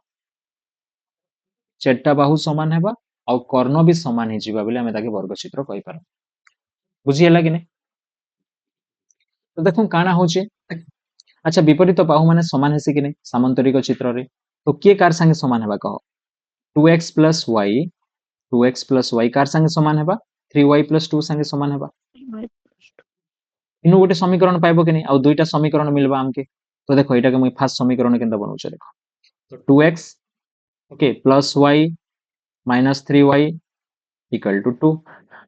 चारटा बाहु समान हेबा और कर्ण भी समान ही जिबा बेले हमें ताके वर्ग चित्र कहि पार बुझी हला कि नहीं तो देखो काना होचे अच्छा विपरीत बाहु माने समान हेसी कि नहीं सामंतरिक चित्र रे तो के कार संगे समान हेबा कहो 2x + y कार संगे समान हेबा 3y + 2 संगे समान हेबा इनु गोटे समीकरण पाइबो कि नहीं आ दुईटा समीकरण मिलबा हमके तो देखो एटा के मुई फर्स्ट समीकरण केनता बनाउछे देखो तो 2x okay plus y minus 3y equal to 2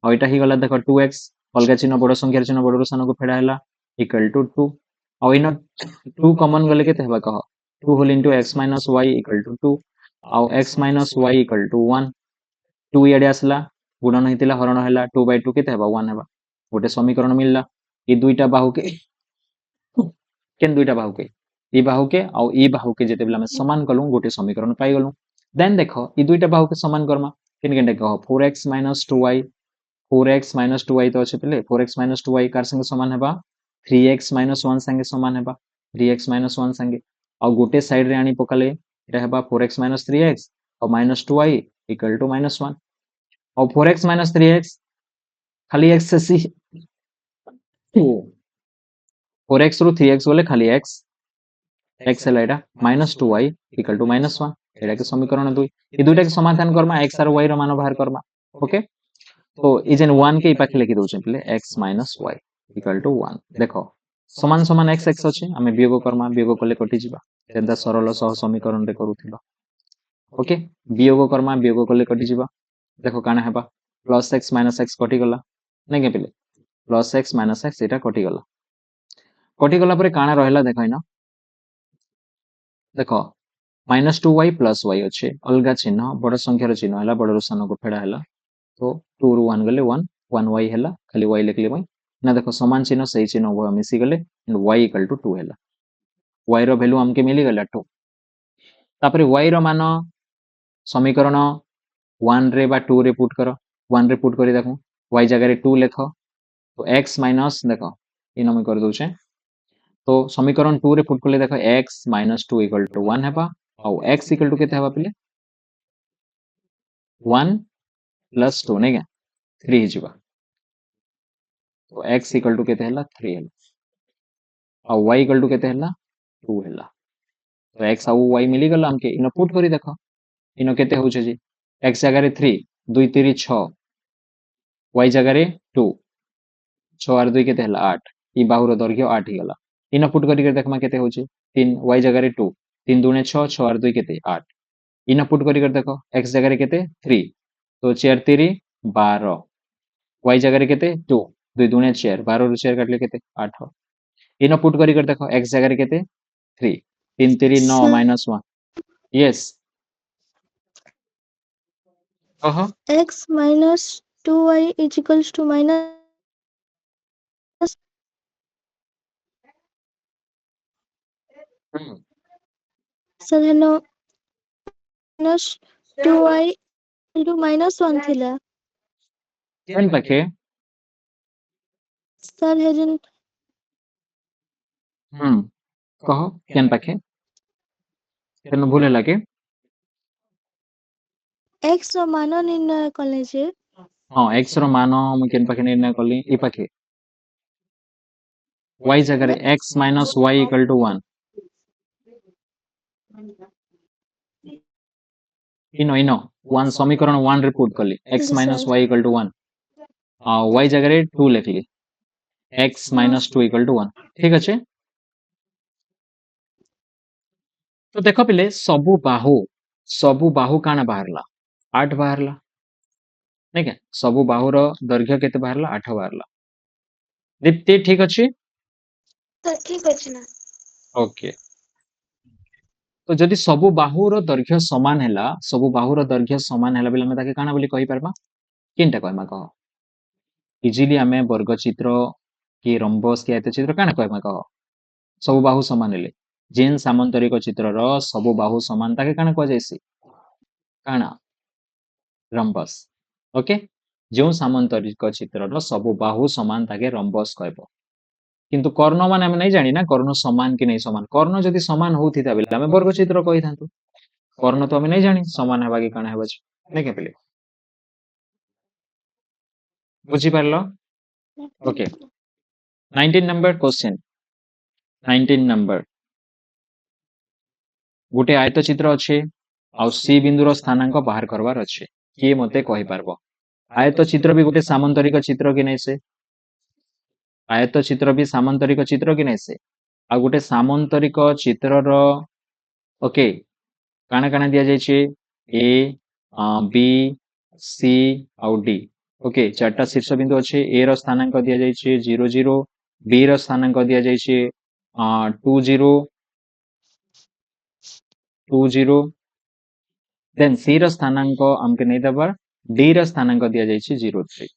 और एटा ही गला देखो 2x अलगा चिन्ह बड़ संख्या चिन्ह बड़ सान को फेडा हैला इक्वल टू 2 और इन 2 कॉमन गले केते हेबा कह 2 whole into x minus y equal to 2 और x minus y equal to 1 2 इडे आसला गुणन हेतिला हरण हैला 2/2 केते हेबा 1 हेबा गोटे समीकरण मिलला ई दुईटा बाहु के केन दुईटा बाहु के ई बाहु के और ई बाहु के जेते बेला हम समान कलु गोटे समीकरण पाई गलु देन देखो ई दुईटा बाहु के समान करमा केन केन कह 4x - 2y 4x - 2y तो अछि पले 4x - 2y कार संगे समान हेबा 3x - 1 संगे समान हेबा 3x - 1 संगे और गोटे साइड रे आनी पकाले एटा हेबा 4x - 3x और -2y इक्वल टू -1 और 4x - 3x खाली x से सी 4x रु 3x बोले खाली x x है एटा -2y इक्वल टू -1 एटा के समीकरण 2 ई दुईटा के समाधान करमा x और y रो मान बाहर करमा ओके तो ई जेन 1 के ई पाखे लिखि दउछे पले x - y इक्वल टू 1 देखो समान समान x x अछि हमें वियोग करमा वियोग कले कटि जिबा जेंदा सरल सह समीकरण रे करूथिलो ओके वियोग करमा वियोग कले कटि जिबा देखो काना हेबा प्लस x माइनस x कटि गला नै के पले प्लस x माइनस x एटा कटि गला परे काना रहला देखो इना देखो -2y + y अछि अलगा चिन्ह बड़ संख्या रो चिन्ह हला बड़ सान को फेडा हला तो 2 रु 1 गले 1 1y हला खाली y लिखले मई ना देखो समान चिन्ह सही चिन्ह वो मिसी गले y इक्वल टू 2 हला y रो वैल्यू हमके मिली गला 2 तापरे y रो मान समीकरण 1 रे बा 2 रे पुट करो 1 रे पुट करी देखो y जगह रे 2 लिखो तो x माइनस देखो इन हम कर दोछे तो समीकरण 2 रे पुट करले देखो x - 2 इक्वल टू 1 हेबा और x इक्वल टू केते हेबा पले 1 + 2 नै के 3 हि जिबा तो x इक्वल टू केते हला 3 हला और y इक्वल टू केते हला 2 हला तो x और y मिली गला हमके इन पुट करी देखो इन केते होउछे जी x जगह रे 3 2 3 6 y जगह रे 2 6 और 2 केते हला 8 ई बाहुर दैर्घ्य 8 ही गला इन पुट करी देखमा केते होउछे 3 y जगह रे 2 3 2 6 6 और 2 केते 8 इन पुट करी देखो x जगह रे केते 3 तो 4 3 12 y जगह रे केते 2 2 2 4 12 रु 4 काटले केते 8 इन पुट करी देखो x जगह रे केते 3 3 3 9 Sir, -1 यस कह x minus 2y is equals to minus sir hello minus 2y into -1 थिला केन पाखे सर हेजन कह केन पाखे केन भूल हला के x ର ମାନ ନିର୍ଣ୍ଣୟ କଲେ ଯେ हां x रो मान हम केन पाखे निर्णय करली ई पाखे y जगह रे x - y इक्वल टू 1 इनो 1 समीकरण 1 रे पुट करली x ठीक है - sir y equal to 1 y जगह रे 2 लिखली x - 2 इक्वल टू 1 ठीक अच्छे तो देख पिले सबु बाहु काना बाहरला 8 बाहरला नहीं क्या सबु बाहुर दैर्घ्य केते बाहरला 8 बाहरला दीप्ति ठीक अच्छे सर ठीक अछि ना ओके तो जदि सबु बाहुर दैर्घ्य समान हैला सबु बाहुर दैर्घ्य समान हैला बेले हम ताके काना बोली कहि परबा किनटा कहमा कह इजीली हमें वर्ग चित्र कि रंबस कि आयतचित्र काना कहमा कह सबु बाहु समान हेले जेन सामांतरिक चित्रर सबु बाहु समान ताके काना कह जायसी काना रंबस ओके जो सामांतरिक चित्रर सबु बाहु समान ताके रंबस कहबो किंतु कर्ण माने हम नहीं जानी ना कर्ण समान कि नहीं समान कर्ण जदि समान होथिता बेले हमें वर्ग चित्र कहि थांतु कर्ण तो हमें नहीं जानी समान हेबा कि काना हेबा नहीं के पेले बुझी पारलो ओके 19 नंबर क्वेश्चन 19 नंबर गोटे आयत चित्र अच्छे आ सी बिंदुर स्थानांक बाहर करवार अच्छे किए मते कहि पारबो आयत चित्र भी गोटे सामंतरिक चित्र कि नहीं से आयत चित्र भी सामंतरिक चित्र कि नहीं से आ गोटे सामंतरिक चित्रर ओके काना काना दिया जाइए ए बी सी आउ डी ओके चार्टा शीर्ष बिंदु अच्छे ए रो स्थानांक दिया जाइए 0 0 बी रो स्थानांक दिया जाइए 2 0 2 0 देन सी रो स्थानांक आमके नहीं दबार डी रो स्थानांक दिया जाइए 0 3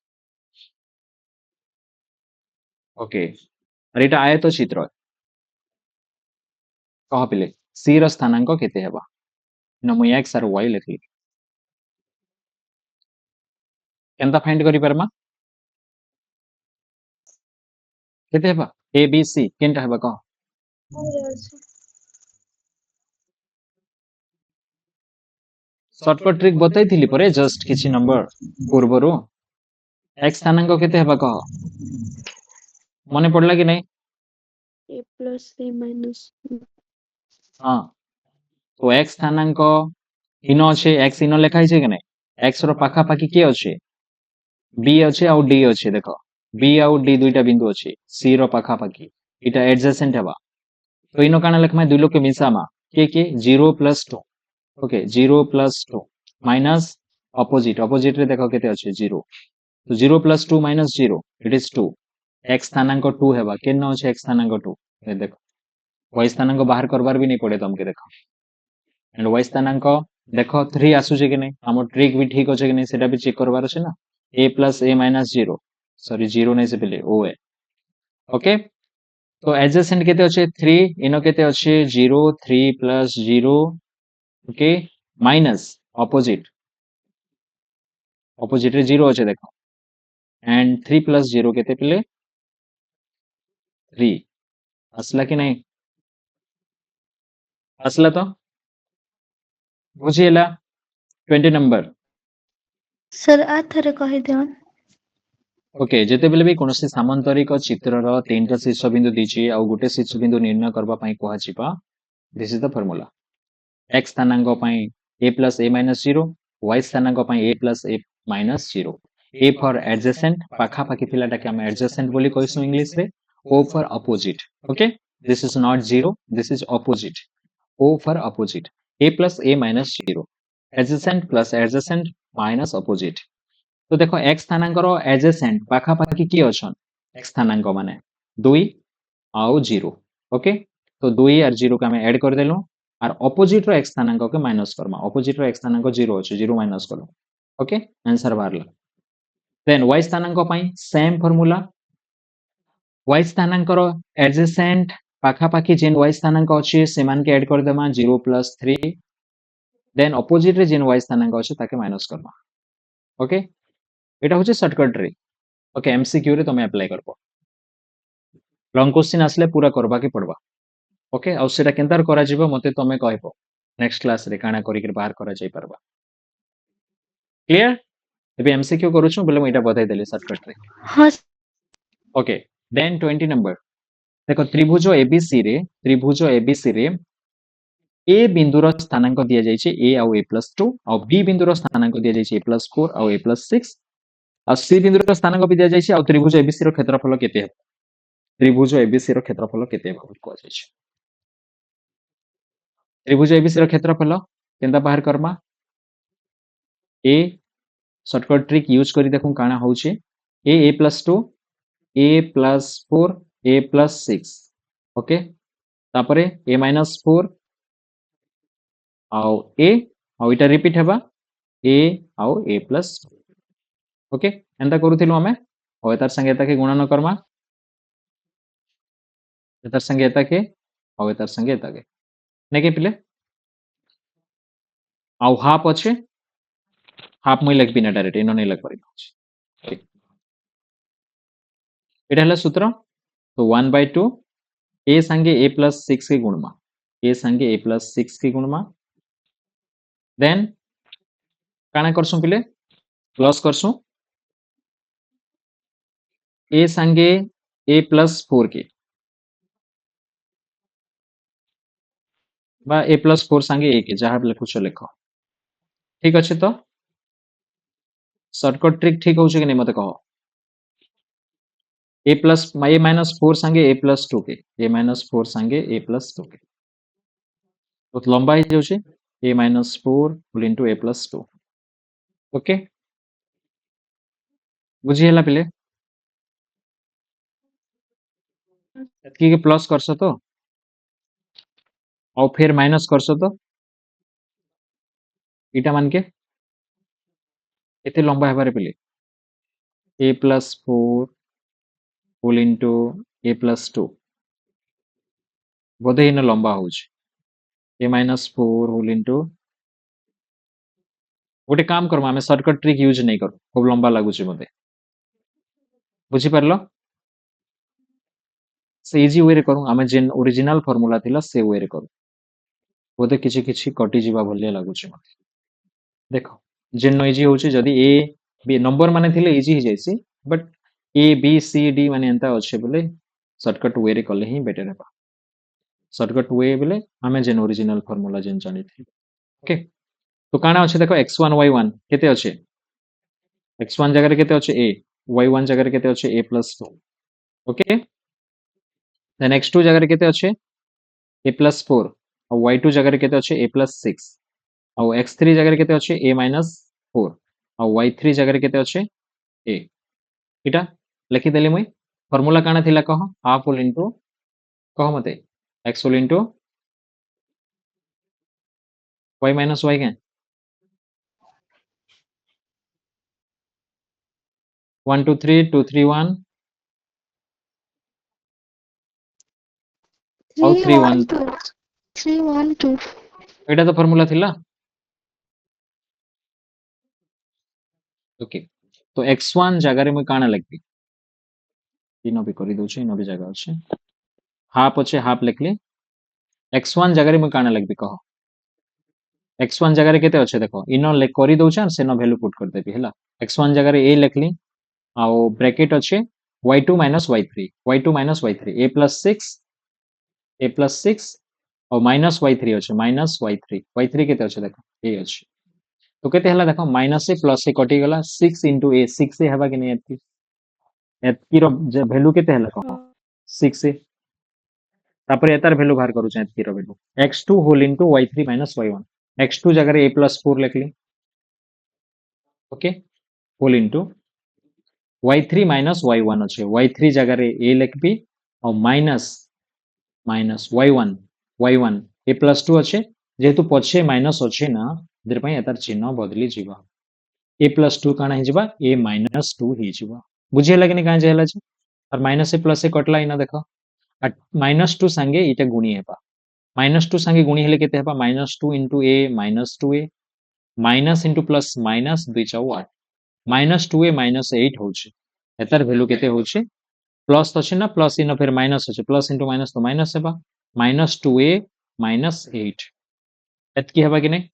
ओके और एटा आयत चित्र कह पिले सी रो स्थानांक केते हेबा न मु एक्स आर वाई लिखली केनता फाइंड करि परमा केते हेबा ए बी सी केनटा हेबा कह शॉर्टकट ट्रिक बताइथिली परे जस्ट किछि नंबर पूर्वरु एक्स स्थानांक केते हेबा कह मने पड़ला कि नहीं a plus a minus हाँ तो एक्स स्थानांक इन अच्छे एक्स इन लेखा है कि नहीं एक्स रो पाखा पाखी के अच्छे बी अच्छे आउ डी अच्छे देखो बी आउ डी दुईटा बिंदु अच्छे सी रो पाखा पाखी इटा एडजेसेंट हेबा तो इनो काना लेखमा दुई लोग के मिसामा के 0 plus 2 okay 0 plus 2 minus opposite opposite रे देखो केते अच्छे 0 तो 0 plus 2 minus 0 it is 2 X स्थानांक 2 हेबा केन अच्छे एक्स स्थानांक 2 ये देखो वाई स्थानांक बाहर करबार भी नहीं पड़े तुमके देखो एंड वाई स्थानांक देखो 3 आसुचे कि नहीं हमर ट्रिक भी ठीक अच्छे कि नहीं सेटा भी चेक करबार अछि ना a plus a minus 0 sorry 0 नहीं से पहले o है ओके तो एडजेसेंट केते अच्छे 3 इनो केते अच्छे 0 3 plus 0 okay minus opposite opposite रे 0 अच्छे देखो एंड 3 प्लस 0 केते पहले 3 असला कि नहीं असला तो बुझिएला 20 नंबर सर आ थरे कहि दियन ओके जेतेबेले भी कोनोसी सामंतरिक चित्रर तीनटा शीर्ष बिंदु दीची आ गोटे शीर्ष बिंदु निर्णय करबा पई कोहा जिबा this is the formula x स्थानांक पई a plus a minus 0 y स्थानांक पई a plus a minus 0 a for adjacent पाखा पाखी पिलाटा के हम adjacent बोली कहसु इंग्लिश रे o for opposite okay this is not 0 this is opposite o for opposite a plus a minus 0 adjacent plus adjacent minus opposite तो देखो x स्थानांकर adjacent पाखा पाखी की अछन x स्थानांक माने 2 आउ 0 ओके तो 2 और 0 के हम ऐड कर देलु और ऑपोजिट रो x स्थानांक के माइनस करमा ऑपोजिट रो x स्थानांक 0 अछि 0 माइनस करो ओके आंसर बाहरला देन y स्थानांक पई सेम फार्मूला y स्थानांकर adjacent पाखा पाखी जेन y स्थानांक अछि सेमान के ऐड कर देमा 0 प्लस 3 देन ऑपोजिट रे जेन y स्थानांक अछि ताके माइनस करमा ओके एटा होचे शॉर्टकट रे ओके एमसीक्यू रे तमे अप्लाई करबो लॉन्ग क्वेश्चन आसले पूरा करबा के पड़बा ओके आ सेटा केनतार करा जिवो मते तमे कहबो नेक्स्ट क्लास रे काना करी के बाहर करा जाई परबा क्लियर एबे एमसीक्यू करूछु बोले म एटा बताई देले शॉर्टकट रे हां ओके देन 20 नंबर देखो त्रिभुज एबीसी रे ए बिंदुर स्थानांक दिया जाइछे a आउ a plus 2 आउ b बिंदुर स्थानांक दिया जाइछे a plus 4 आउ a plus 6 आ सी बिंदुर स्थानांक भी दिया जाइछे आउ त्रिभुज एबीसी रो क्षेत्रफल केते हेबो त्रिभुज एबीसी रो क्षेत्रफल केते हेबो को जाइछे त्रिभुज एबीसी रो क्षेत्रफल केनता बाहर Karma a shortcut trick use करी देखु काना होउछे a plus 2 a plus 4 a plus 6 okay तापरे a minus 4 आउ a आउ इटा रिपीट हेबा a आउ a plus ओके एंता करूथिलु हमें और एतार संगे एता के गुणन करमा एतार संगे एता के और एतार संगे एता के नेके पिले आउ हाफ अच्छे हाफ मुई लिख बिना डायरेक्ट इनो नहीं लग पारि एटा हला सूत्र तो 1/2 a संगे a plus 6 के गुणमा a संगे a plus 6 के गुणमा देन काना करसु पिले प्लस करसु a संगे a plus 4 के बा a plus 4 संगे a के जहाँ भी लिखुछ लिखो ठीक अच्छे तो सर्टकट ट्रिक ठीक होउछ कि नहीं मते कहो ए प्लस ए माइनस 4 संगे ए प्लस 2 के ए माइनस 4 संगे ए प्लस 2 के बहुत लंबा ही जाउछ ए माइनस 4 होल इनटू ए प्लस 2 ओके बुझी हला पिले एतकी के प्लस करसो तो और फिर माइनस करसो तो इटा मान के एते लंबा हेबारे पिले ए प्लस 4 होल इनटू ए प्लस 2 बोधे इन लंबा होउछ ए माइनस 4 होल इनटू गोटे काम करम आमे शॉर्टकट ट्रिक यूज नहीं करू खूब लंबा लागुछ मते बुझी परलो से इजी वे रे करू आमे जेन ओरिजिनल फार्मूला थिला से वे रे करू बोधे किछि किछि कटि जिबा भलिया लागुछ मते देखो जेन इजी होउछ जदी ए बी नंबर माने थिले इजी ही जायसी but A B C D माने एंता अच्छे बोले शॉर्टकट वे रे कले ही बेटर हेबा शॉर्टकट वे बोले आमे जेन ओरिजिनल फार्मूला जेन जानि थी ओके तो काना अच्छे देखो x1 y1 केते अच्छे x1 जगह रे केते अच्छे a y1 जगह रे केते अच्छे a plus 2 okay then x2 जगह रे केते अच्छे a plus 4 और y2 जगह रे केते अच्छे a plus 6 और x3 जगह रे केते अच्छे a minus 4 और y3 जगह रे केते अच्छे a इटा लिखि देली मुई फार्मूला काना थिला कह हाफ होल इनटू कह मते x whole into y minus y के 1 2 3 2 3 1 और 3 3 1 1 2 3 1 2 एटा तो फार्मूला थिला ओके तो x1 जगह रे मुई काना लिखबी इनो भी करी दउछि इनो भी जगह अछि हाफ अच्छे हाफ लिखली x1 जगह रे मुई काना लिखबी कह x1 जगह रे केते अच्छे देखो इनो ले करी दउछि और सेनो वैल्यू पुट कर देबी हला x1 जगह रे a लिखली आ ब्रैकेट अच्छे y2 minus y3 a plus 6 और माइनस y3 अच्छे माइनस y3 केते अच्छे देखो a अच्छे तो केते हला देखो माइनस से प्लस से कटि गला 6 into a 6 से हेबा कि नहीं एतकी एतकी रो वैल्यू केते हला कह 6 से तापर एतार वैल्यू बाहर करू चाहे एतकी रो value x2 whole into y3 minus y1 x2 जगह रे a plus 4 लिखली okay whole into y3 minus y1 अच्छे y3 जगह रे a लिखबी और माइनस y1 a plus 2 अच्छे जेहेतु पछे माइनस अच्छे ना देर पई एतार चिन्ह बदली जिबा a plus 2 काना ही जिबा a minus 2 ही जिबा बुझी हला कि नहीं काहे जेहला जे और माइनस से प्लस से कटला इना देखो माइनस 2 संगे इटा गुणी हेबा माइनस 2 संगे गुणी हेले केते हेबा minus 2 into a minus 2a minus into plus minus 2 चाउ 8 माइनस 2a minus 8 होउछे एतार वैल्यू केते होउछे प्लस तो ना प्लस इन फिर माइनस अच्छे प्लस इंटू माइनस तो माइनस हेबा माइनस 2a minus 8 एतकी हेबा कि नहीं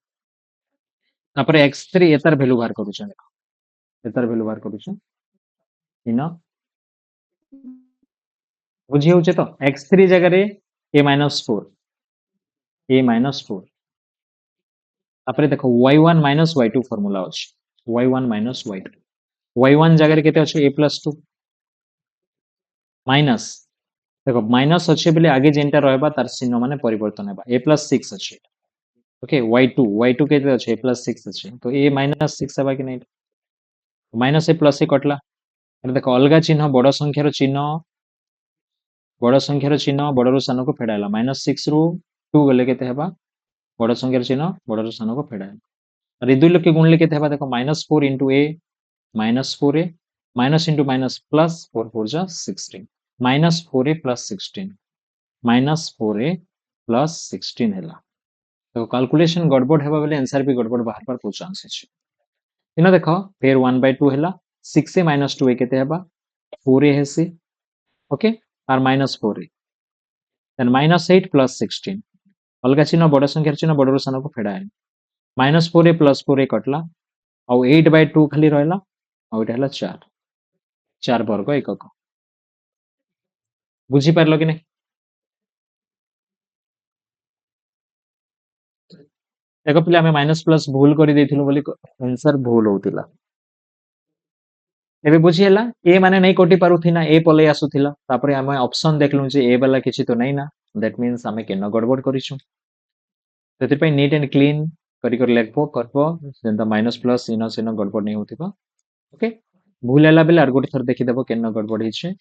तापर x3 एतार वैल्यू बाहर करूछे देखो एतार वैल्यू बाहर करूछे इना बुझी होउछे तो x3 जगह रे a minus 4 तापर देखो y1 minus y2 फार्मूला अछि y1 minus y2 y1 जगह रे केते अछि a plus 2 माइनस देखो माइनस अच्छे बेले आगे जेनटा रहबा तार चिन्ह माने परिवर्तन हेबा a plus 6 अच्छे ओके y2 केते अछि a plus 6 अच्छे तो a minus 6 हेबा कि नहीं माइनस ए प्लस ए कटला अरे देखो अलगा चिन्ह बड़ संख्यार चिन्ह बड़रू सान को फेडाइला माइनस 6 रु 2 गले केते हेबा बड़ संख्यार चिन्ह बड़रू सान को फेडाइला और ए दुई लोग के गुणले केते हेबा देखो -4 into a -4a minus into minus plus 4 4 जा 16 -4a plus 16 -4a plus 16 हेला तो कैलकुलेशन गड़बड़ हेबा बेले आंसर भी गड़बड़ बाहर पर पूछ चांस अछि इना देखो फिर 1/2 हेला 6a minus 2a केते हेबा 4a हेसी ओके और -4a देन -8 plus 16 अलगा चिन्ह बड़ संख्यार चिन्ह बड़रू सान को फेडाए -4a plus 4a कटला और 8/2 खाली रहला और इटा हला 4 वर्ग एकक बुझी पारलो कि नहीं देखो पिले आमे माइनस प्लस भूल करी देथिलु बोली आंसर भूल होतिला एबे बुझी हला ए माने नहीं कटि पारुथिना ए पले आसुथिला तापरे आमे ऑप्शन देखलु जे ए वाला किछि तो नहीं ना दैट मींस आमे केनो गड़बड़ करिछु सेति पई नीट एंड क्लीन करी कर लेखबो करबो जेंता माइनस प्लस इनो सिनो गड़बड़ नहीं होथिबा ओके भूल हला बेले आर गोटे थर देखि देबो केनो गड़बड़ हिचे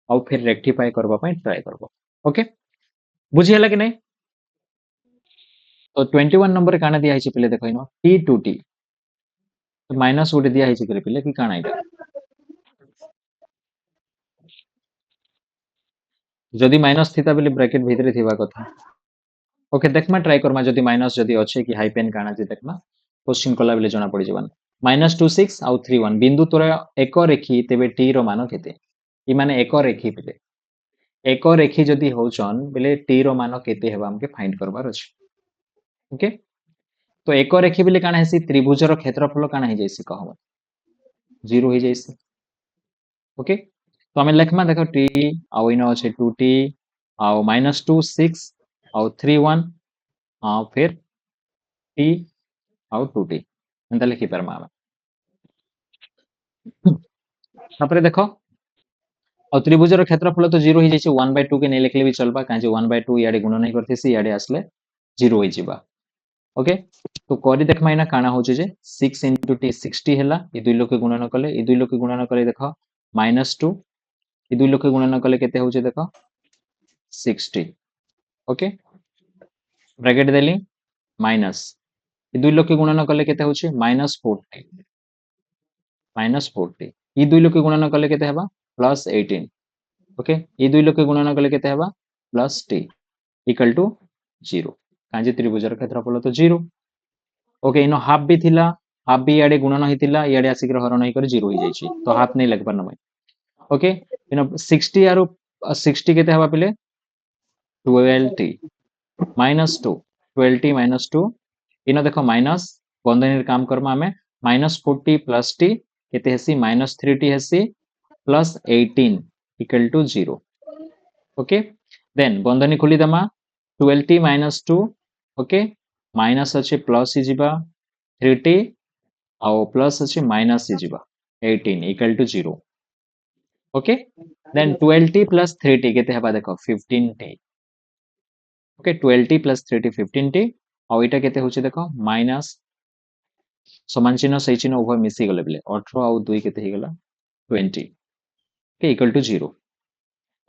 आउ फिर रेक्टिफाई करबा पई ट्राई करबो ओके बुझी हला कि नहीं तो 21 नंबर रे काना दिया हिचे पहिले देखो इनो t to t तो माइनस गोटे दिया हिचे करे पहिले कि काना इटा जदि माइनस थिता बेले ब्रैकेट भितरे थिबा कथा ओके देखमा ट्राई करमा जदि माइनस जदि अच्छे कि हाइपेन काना जे देखमा क्वेश्चन कला बेले जना पड़ी जबान -26 आउ 31 बिंदु तोरा एक रेखी तेबे t रो मान केते ई माने एक रेखी बेले एक रेखी जदि होचन बेले t रो मान केते हेबा हमके फाइंड करबार अछि ओके तो एक रेखी बेले काना हेसी त्रिभुजर क्षेत्रफल काना हे जैसी कहबो 0 हे जैसी ओके तो हमें लेखमा देखो t आउ इनो अछि 2t आउ -2 6 आउ 3 1 फिर t आउ 2t एंता लिखि परमा तापरे देखो और त्रिभुजर क्षेत्रफल तो 0 ही जैसे 1/2 के नहीं लिखले भी चलबा काहे जे 1/2 याडे गुण नहीं करथेसी याडे आसले 0 होई जिबा ओके तो करी देखमा इना काना होचे जे 6 into t 60 हैला ई दुई लोग के गुणन कले ई दुई लोग के गुणन कले देखो -2 ई दुई लोग के गुणन कले केते होचे देखो 60 ओके ब्रैकेट देली माइनस ई दुई लोग के गुणन कले केते होचे -40 -40 ई दुई लोग के गुणन कले केते हेबा +18 ओके ई दुई लोग के गुणन कले केते हेबा +t इक्वल टू 0 काजे त्रिभुजर क्षेत्रफल तो 0 ओके इनो हाफ भी थिला हाफ भी याडे गुणन हितिला याडे आसिक हरण ही कर 0 ही जाईची तो हाफ नहीं लगबार न ओके इनो 60 आरो 60 केते हेबा पले 12t -2 12t -2 इनो देखो माइनस बंधनीर काम करमा हमें -40 प्लस t केते हेसी -3t हेसी +18 इक्वल टू 0 ओके देन बंधनी खोली दमा 12t -2 ओके माइनस अच्छे प्लस ही जिबा 3t आउ प्लस अच्छे माइनस ही जिबा 18 equal to 0 okay then 12t plus 3t केते हेबा देखो 15t okay 12t plus 3t 15t आउ इटा केते होचे देखो माइनस समान चिन्ह सही चिन्ह उभय मिसी गले बेले 18 आउ 2 केते ही गला 20 okay equal to 0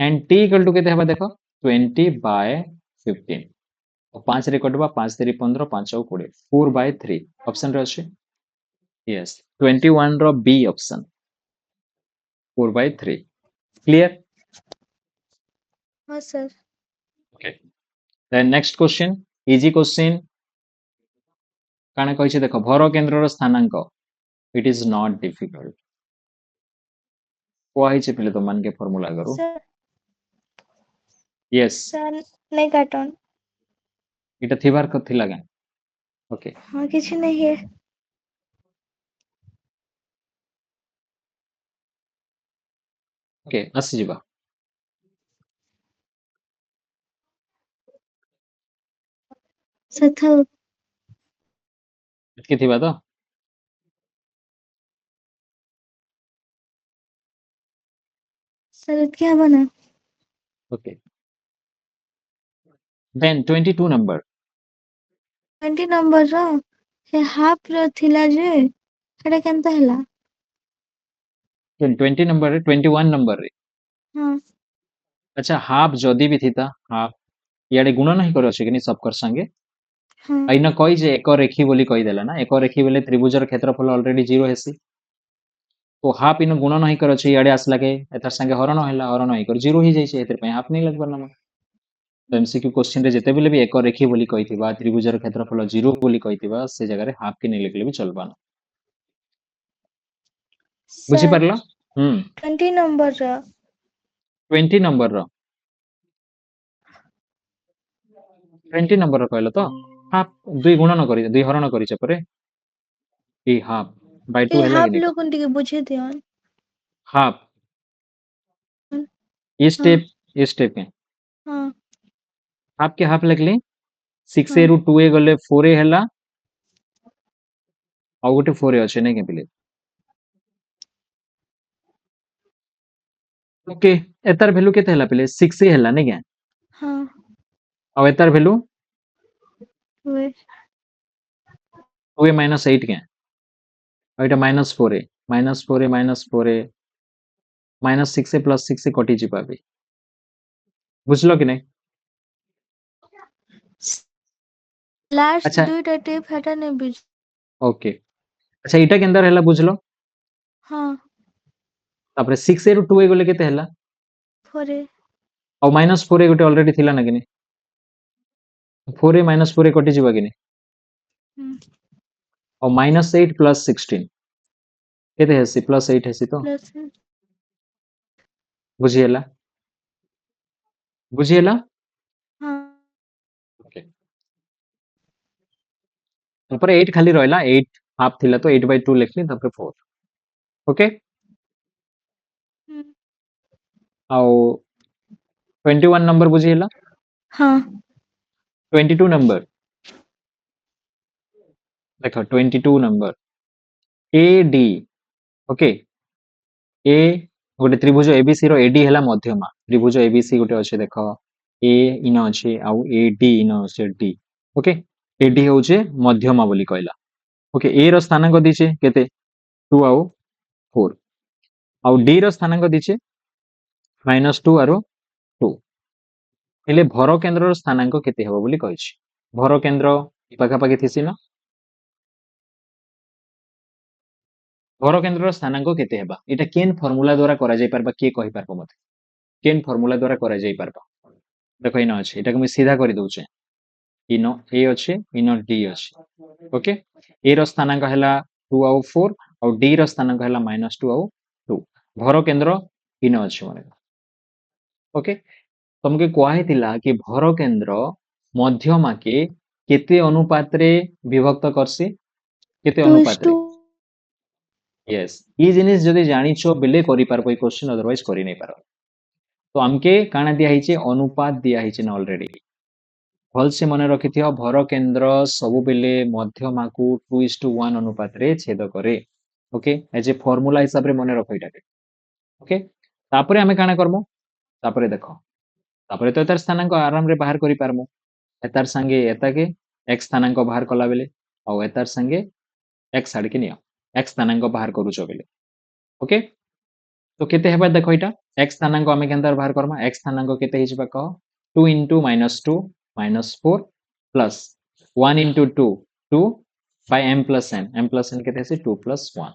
and t equal to केते हेबा देखो 20/15 और 5 रे कटबा 5 3 15 5 और 20 4/3 ऑप्शन रे अछि यस 21 रो बी ऑप्शन 4/3 क्लियर हाँ sir okay then next question easy question काना कहिছে देखो भर केंद्र रो स्थानांक इट इज नॉट डिफिकल्ट को आइছে पहले तो मान के फार्मूला करो सर यस सर नहीं काटन इटा थिबार कथि लागे ओके हाँ किसी नहीं है ओके आसी जिबा सथल एतके थिबा तो सर क्या बना ओके देन 22 नंबर 20 नंबर रो से हाफ रो थिला जे सेटा केनता हला 20 नंबर रे 21 नंबर रे हाँ अच्छा हाफ जदी भी थिता हाफ याडे गुण नहीं करे अछि कि सब कर संगे हाँ आइना कहि जे एक रेखी बोली कहि देला ना एक रेखी बेले त्रिभुजर क्षेत्रफल ऑलरेडी 0 हेसी तो हाफ इन गुण नहीं कर अछि याडे आसला के एतर संगे हरण हैला हरण ही कर 0 ही जाई छै एतर पे हाफ नहीं लगबार ना तो एमसीक्यू क्वेश्चन रे जेते बेले भी एक रेखी बोली कहिथिबा त्रिभुजर क्षेत्रफल 0 बोली कहिथिबा से जगह रे हाफ के नहीं लिखले भी चलबा ना बुझी सर परला 20 नंबर रो 20 नंबर रो 20 नंबर रो कहलो तो हाफ दुई गुणन करी दुई हरण करी परे ई हाफ बाय 2 ए हैला कि हाफ नहीं लोगन टिके बुझे दियन हाफ हाँ ये स्टेप के हाँ हाफ के हाफ लिखली 6 हाँ रु 2 गले 4 हैला आ गोटे 4 अच्छे नहीं के पिले ओके एतार वैल्यू केते हला पहिले 6 ही हला नै क्या हाँ और एतार वैल्यू वे 2a - 8 क्या और एटा -4a -4a -4a -6a + 6a कटि जिबा बे बुझलो कि नै लास्ट अच्छा दुईटा टिप हेटा नहीं बुझ ओके अच्छा इटा केंदर हला बुझलो हाँ तापरे 6a रु 2a गले केते हला फोरे और -4a गोटे ऑलरेडी थिला ना कि नै 4a -4a कटि जिबा कि नै और -8 + 16 केते हेसी +8 हेसी तो प्लस बुझी हला बुझी हला हाँ ओके तापरे 8 खाली रहला 8 हाफ थिला तो 8/2 लिखली तापरे 4 ओके ଆଉ 21 नंबर बुझी हला हाँ 22 नंबर देखो 22 नंबर AD ओके ए गोटे त्रिभुज एबीसी रो एडी हला मध्यमा त्रिभुज एबीसी गोटे अछि देखो ए इन अछि आउ एडी इन अछि डी ओके एडी होचे मध्यमा बोली कहला ओके ए रो स्थानांक दिचे केते 2 आउ 4 आउ डी रो स्थानांक दिचे -2 आरो 2 हेले भर केंद्र रो स्थानांक केते हेबो बोली कहिछि भर केंद्र पाखा पाखी थिसी ना भर केंद्र रो स्थानांक केते हेबा एटा केन फार्मूला द्वारा करा जाय परबा के कहि परबो मते केन फार्मूला द्वारा करा जाय परबा देखो इन अछि एटा को मैं सीधा करि दउचे इन ए अछि इन डी अछि ओके ए रो स्थानांक हला 2 आउ 4 आउ डी रो स्थानांक हला -2 आउ 2 भर केंद्र इन अछि माने ओके तुमके कुआ हेतिला कि भर केंद्र मध्यमा के केते अनुपात रे विभक्त करसी केते 2 अनुपात रे यस ई जिनिस जदि जानिछो बेले करि पारबो ई क्वेश्चन अदरवाइज करि नै पारो तो हमके काना दिया हिचे अनुपात दिया हिचे न ऑलरेडी भल से मने रखिथियो भर केंद्र सबु बेले मध्यमा को 2:1 अनुपात रे छेद करे ओके एज ए फार्मूला हिसाब रे मने रखो इटाके ओके तापरे हमें काना करमु तापरे देखो तापरे तो एतार स्थानांक आराम रे बाहर करि पारमु एतार संगे एताके x स्थानांक बाहर कला बेले और एतार संगे x आड़ के नियो x स्थानांक बाहर करूछो बेले ओके तो केते हेबा देखो इटा x स्थानांक हमें केंदर बाहर करमा x स्थानांक केते हिजबा कह 2 * -2 -4 plus 1 * 2 2 by m plus n केते हेसी 2 + 1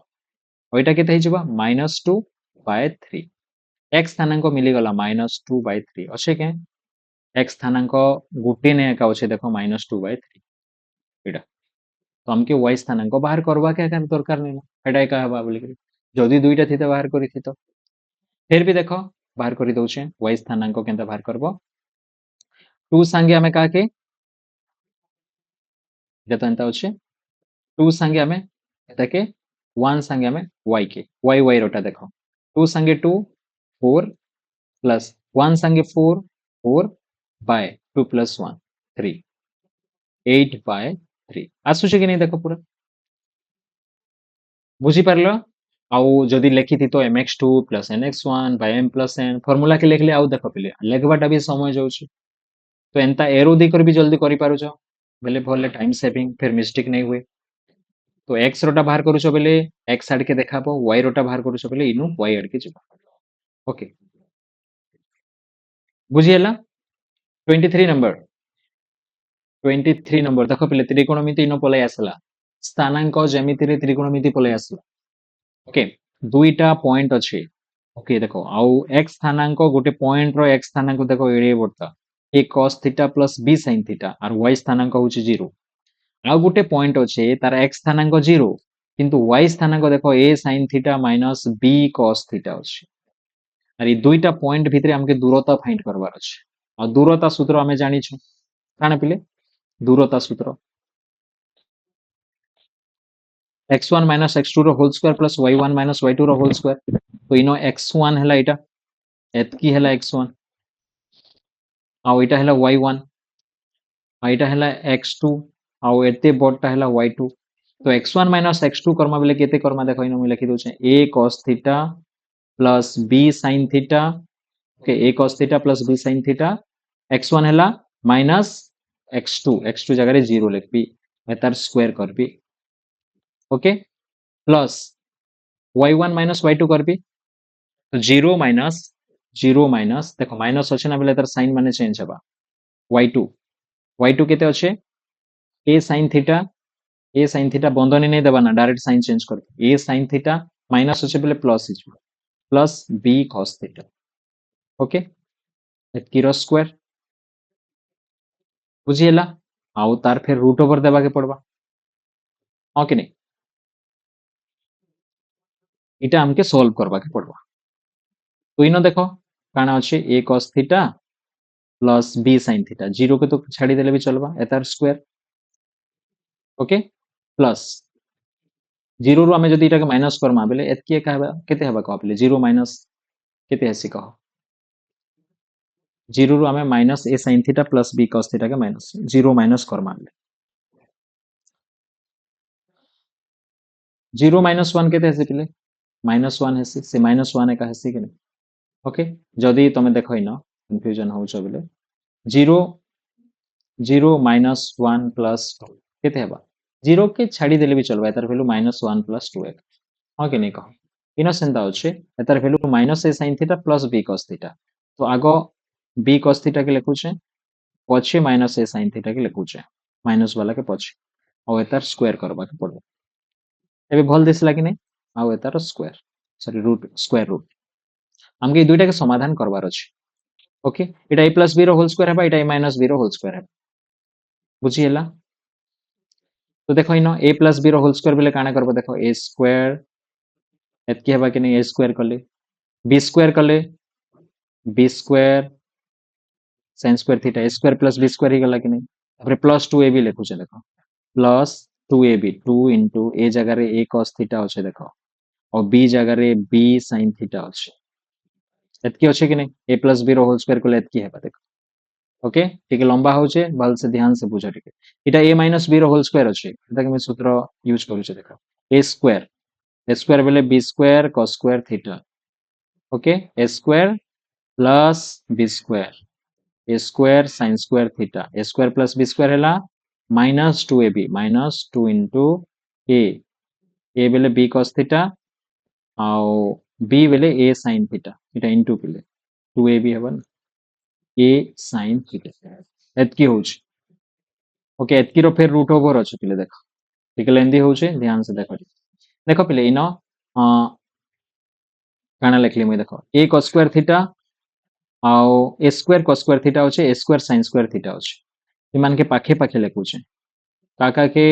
ओइटा केते हिजबा -2 by 3 x स्थानांक मिली गला -2 by 3 अच्छे के x स्थानांक गुटे ने एका अच्छे देखो -2 by 3 एटा तो हमके y स्थानांक बाहर करबा के कारण दरकार नै एटा एका हबा बोली जदी दुईटा थिते बाहर करी थितो फिर भी देखो बाहर करी दउछे y स्थानांक केनता बाहर करबो 2 संगे हमें का के जेता एंता अच्छे 2 संगे हमें एता के 1 संगे हमें y के y रोटा देखो 2 संगे 2 4 प्लस 1 संगे 4 4 by 2 plus 1 3 8 by 3 आसुचे कि नहीं देखो पूरा बुझी पारलो आउ जदि लेखिथि तो mx2 plus nx1 by m plus n formula के लेखले आउ देखो पहिले लेखबाटा भी समय जाउची तो एंता एरो देकर भी जल्दी करि पारुछो बेले भले टाइम सेविंग फिर मिस्टेक नहीं हुए तो x रोटा बाहर करूछो बेले x आड़ के देखाबो y रोटा बाहर करूछो बेले इनु y आड़ के जिबो ओके बुझी हला 23 नंबर 23 नंबर देखो पहिले त्रिकोणमिति इनो पलै आसला स्थानांक जेमिति रे त्रिकोणमिति पलै आसला ओके दुईटा पॉइंट अछि ओके देखो आउ x स्थानांक गोटे पॉइंट रो x स्थानांक देखो एड़े बडता a cos theta plus b sin theta और y स्थानांक होची 0 आउ गोटे पॉइंट अछि तार x स्थानांक 0 किंतु y स्थानांक देखो a sin theta minus b cos theta अछि और ई दुईटा पॉइंट भितरे हमके दूरता फाइंड करबार अछि और दूरता सूत्र हमें जानि छु काना पिले दूरता सूत्र x1 minus x2 रो whole square plus y1 minus y2 रो होल स्क्वायर तो इनो x1 हला इटा एतकी हला x1 आ इटा हला y1 आ इटा हला x2 आ एते बडटा हला y2 तो x1 minus x2 कर्मा बेले केते कर्मा देखो इनो मैं लिखि दउछे a cos theta plus b sin theta okay a cos theta plus b sin theta x1 हैला माइनस x2 जगह 0 लिखबी तार स्क्वायर करबी okay plus y1 minus y2 करबी तो 0 माइनस देखो माइनस अच्छे ना बेले तार साइन माने चेंज हबा y2 केते अच्छे a sin थीटा बंधनी नहीं देबा ना डायरेक्ट साइन चेंज कर a sin थीटा माइनस अच्छे बेले प्लस हिजबा plus b cos theta okay एतकी रो स्क्वायर बुझी हला आउ तार फिर रूट ओवर देबा के पड़बा हां कि नहीं इटा हमके सॉल्व करबा के पड़बा तो इनो देखो काना अच्छे a cos theta plus b sin theta 0 के तो छाड़ी देले भी चलबा एतार स्क्वायर ओके प्लस 0 रु आमे जदी इटा के माइनस करमा बेले एतकी कहबा केते हबा कह बेले 0 माइनस केते हेसी कह 0 रु आमे minus a sin theta plus b cos theta के माइनस 0 माइनस करमा बेले 0 माइनस 1 केते हेसी पिले माइनस 1 हेसी से माइनस 1 एका हेसी कि नहीं ओके जदी तमे देखो इनो कंफ्यूजन होउछ बेले 0 माइनस 1 प्लस 2 केते हेबा 0 के छाड़ी देले भी चलबा एतार वैल्यू माइनस 1 प्लस 2 एक हां कि नहीं कह इनो सेंता होछे एतार value minus a sin theta plus b cos theta तो आगो b cos थीटा के लिखुछे पछे माइनस a sin थीटा के लिखुछे माइनस वाला के पछे और एतार स्क्वायर करबा के पड़बो एबे भल दिसला कि नहीं आउ एतार square sorry root square root हमके ई दुइटा के समाधान करबार अछि ओके एटा a प्लस b रो होल स्क्वायर हेबा एटा a माइनस b रो होल स्क्वायर हेबा बुझी हला तो देखो इनो a प्लस b रो होल स्क्वायर बेले काना करबो देखो a स्क्वायर एतकी हेबा कि नहीं a स्क्वायर कले b square sin square theta a square plus b square ही गला कि नहीं तापर प्लस 2ab लिखुछे देखो प्लस 2ab 2 into a जगह रे a cos थीटा होछे देखो और b जगह रे b sin थीटा होछे एतकी होछे कि नहीं a प्लस b रो होल स्क्वायर कोले एतकी हेबा देखो ओके टिके लंबा होछे भल से ध्यान से बुझो टिके इटा a माइनस b रो होल स्क्वायर होछे एटा के मैं सूत्र यूज करूछे देखो a स्क्वायर बेले b square cos square theta okay a square plus b square a square sin square theta a square plus b square हैला minus 2ab minus 2 into a बेले b cos थीटा आउ b बेले a sin थीटा इटा इनटू पिले 2ab हेबा a sin थीटा एतकी होछ ओके एतकी रो फिर रूट ओवर अछि पिले देखो ठीक लेंदी होछे ध्यान से देखो देखो पिले इनो काना लिखली मैं देखो a cos स्क्वायर थीटा आउ a square cos square theta होछे a square sin square theta होछे इमान के पाखे पाखे लिखुछे काका के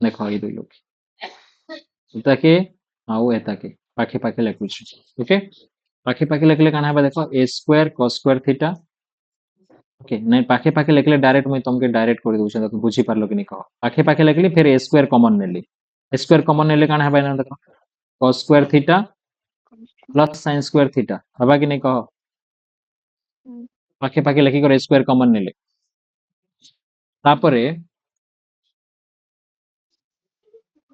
देखो ई दुई लोग एता के आउ एता के पाखे पाखे लिखुछे ओके पाखे पाखे लिखले काना हेबा देखो a square cos square theta okay नहीं पाखे पाखे लिखले डायरेक्ट मैं तुमके डायरेक्ट कर दूछे देखो बुझी पारलो कि नहीं कहो पाखे पाखे लिखली फिर a स्क्वायर कॉमन नेली a स्क्वायर कॉमन नेले काना हेबा ना देखो cos square theta plus sin square theta हबा कि नहीं कहो पाखे पाखे लिखी कर a स्क्वायर कॉमन नेले तापरे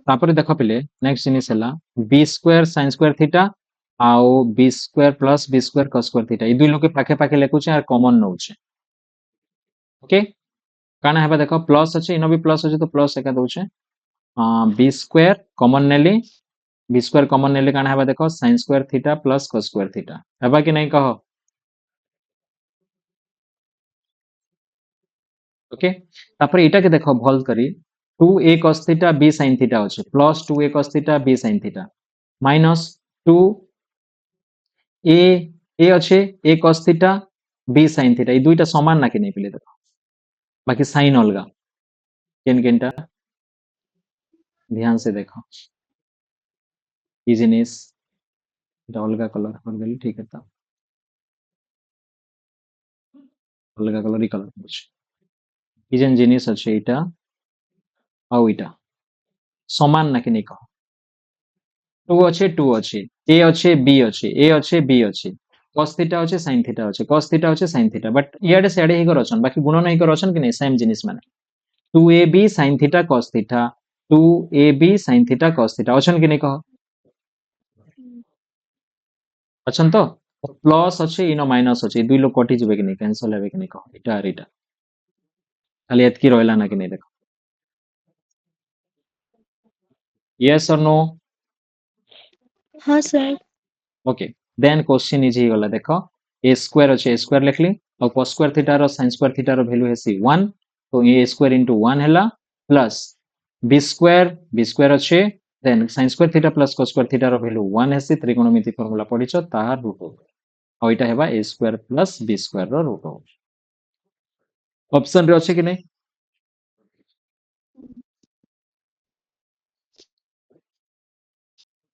तापरे देखो पिले नेक्स्ट जिनिस हला b square sin square theta आउ b square plus b square cos square theta ई दुई लोग के पाखे पाखे लिखुछे और कॉमन नउछे ओके काना हेबा देखो प्लस अछि इनो भी प्लस अछि तो प्लस एका दउछे b स्क्वायर कॉमन नेली b स्क्वायर कॉमन नेले काना हेबा देखो sin square theta plus cos square theta हेबा कि नहीं कहो ओके तापर इटा के देखो भल करी 2a cos theta b sin theta अछि plus 2a cos theta b sin theta minus 2 a a अछि a cos theta b sin theta ई दुईटा समान ना कि नहीं पिले देखो बाकी साइन अलगा केन केनटा ध्यान से देखो ई जिनिस এটা अलगा कलर कर देली ठीक है ता अलगा कलर ही कलर करछ ई जेन जिनिस अछि एटा आउ एटा समान ना कि नहीं कहो 2 अच्छे 2 अच्छे a अच्छे b अच्छे a अच्छे b अच्छे cos थीटा अच्छे sin थीटा अच्छे cos थीटा अच्छे sin थीटा बट इयाडे सेडे ही कर अछन बाकी गुणन ही कर अछन कि नहीं सेम जिनिस माने 2ab sin theta cos theta 2ab sin theta cos theta अछन कि नहीं कहो अछन तो प्लस अच्छे इन माइनस अच्छे दुई लोग कटि जबे कि नहीं कैंसल हेबे कि नहीं कह इटा आर इटा खाली एतकी रहला ना कि नहीं देखो यस और नो हाँ sir okay then question easy गला देखो ए स्क्वायर अच्छे ए स्क्वायर लिखली और cos स्क्वायर थीटा रो sin स्क्वायर थीटा रो वैल्यू हेसी 1 तो ए स्क्वायर इनटू 1 हैला प्लस बी स्क्वायर अच्छे then sin square theta plus cos square theta रो वैल्यू 1 हेसी त्रिकोणमिति फार्मूला पढिछ तार रूट और इटा हेबा A square plus B square रो रूट ऑप्शन रे अच्छे कि नहीं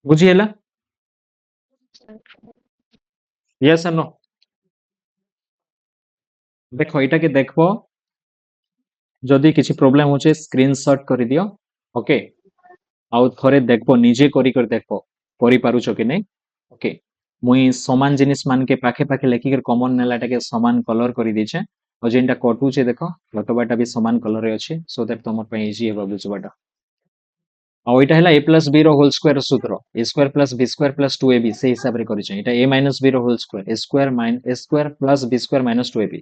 बुझी हैला यस और नो देखो इटा के देखबो जदि किसी प्रॉब्लम होचे स्क्रीनशॉट कर दियो ओके आउ थरे देखबो निजे करी कर देखबो करि पारुछो कि नहीं ओके मुई समान जिनिस मान के पाखे पाखे लेखि कर कॉमन नेलाटा के समान कलर करी देछे और जेनटा कटुचे देखो लटबाटा भी समान कलर रे अछि सो दैट तमर पे इजी हेबा बुझबाटा और इटा हैला a प्लस b रो होल स्क्वायर सूत्र a square plus b square plus 2ab से हिसाब रे करिछे इटा a माइनस b रो whole square a square plus b square minus 2ab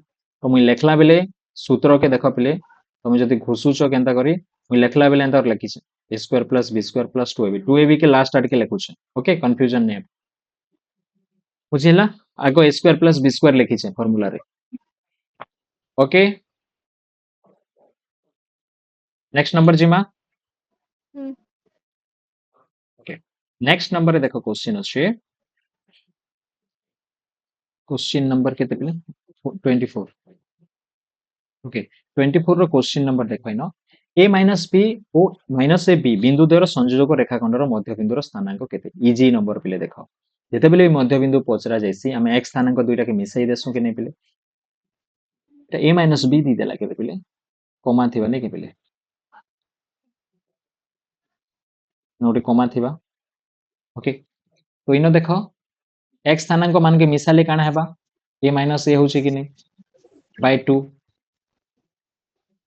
तो मुई लेखला बेले सूत्र के देखो पले तुम जदि घुसुचो केनता करी मुई लेखला बेले एंता लिखिछे a square plus b square plus 2ab के लास्ट आड के लेखुछे ओके कंफ्यूजन नै बुझिला आगो a square plus b square लिखिछे फार्मूला रे ओके नेक्स्ट नंबर जिमा हम्म, ओके नेक्स्ट नंबर रे देखो क्वेश्चन अछि क्वेश्चन नंबर केते पिले 24 ओके 24 रो क्वेश्चन नंबर देखो न a माइनस b ओ माइनस ए b बिंदु द्वयर संयोजक रेखाखंडर मध्य बिंदुर स्थानांक केते इजी नंबर पिले देखो जेते बेले मध्य बिंदु पचरा जायसी हमें x स्थानांक दुईटा के मिसई देसु के नहीं पिले तो a माइनस b दी देला केते पिले कमा थिबा नहीं के पिले नोटे कमा थिबा ओके तो इनो देखो x स्थानांक मान के मिसाले काना हेबा a माइनस a होचे कि नहीं बाय 2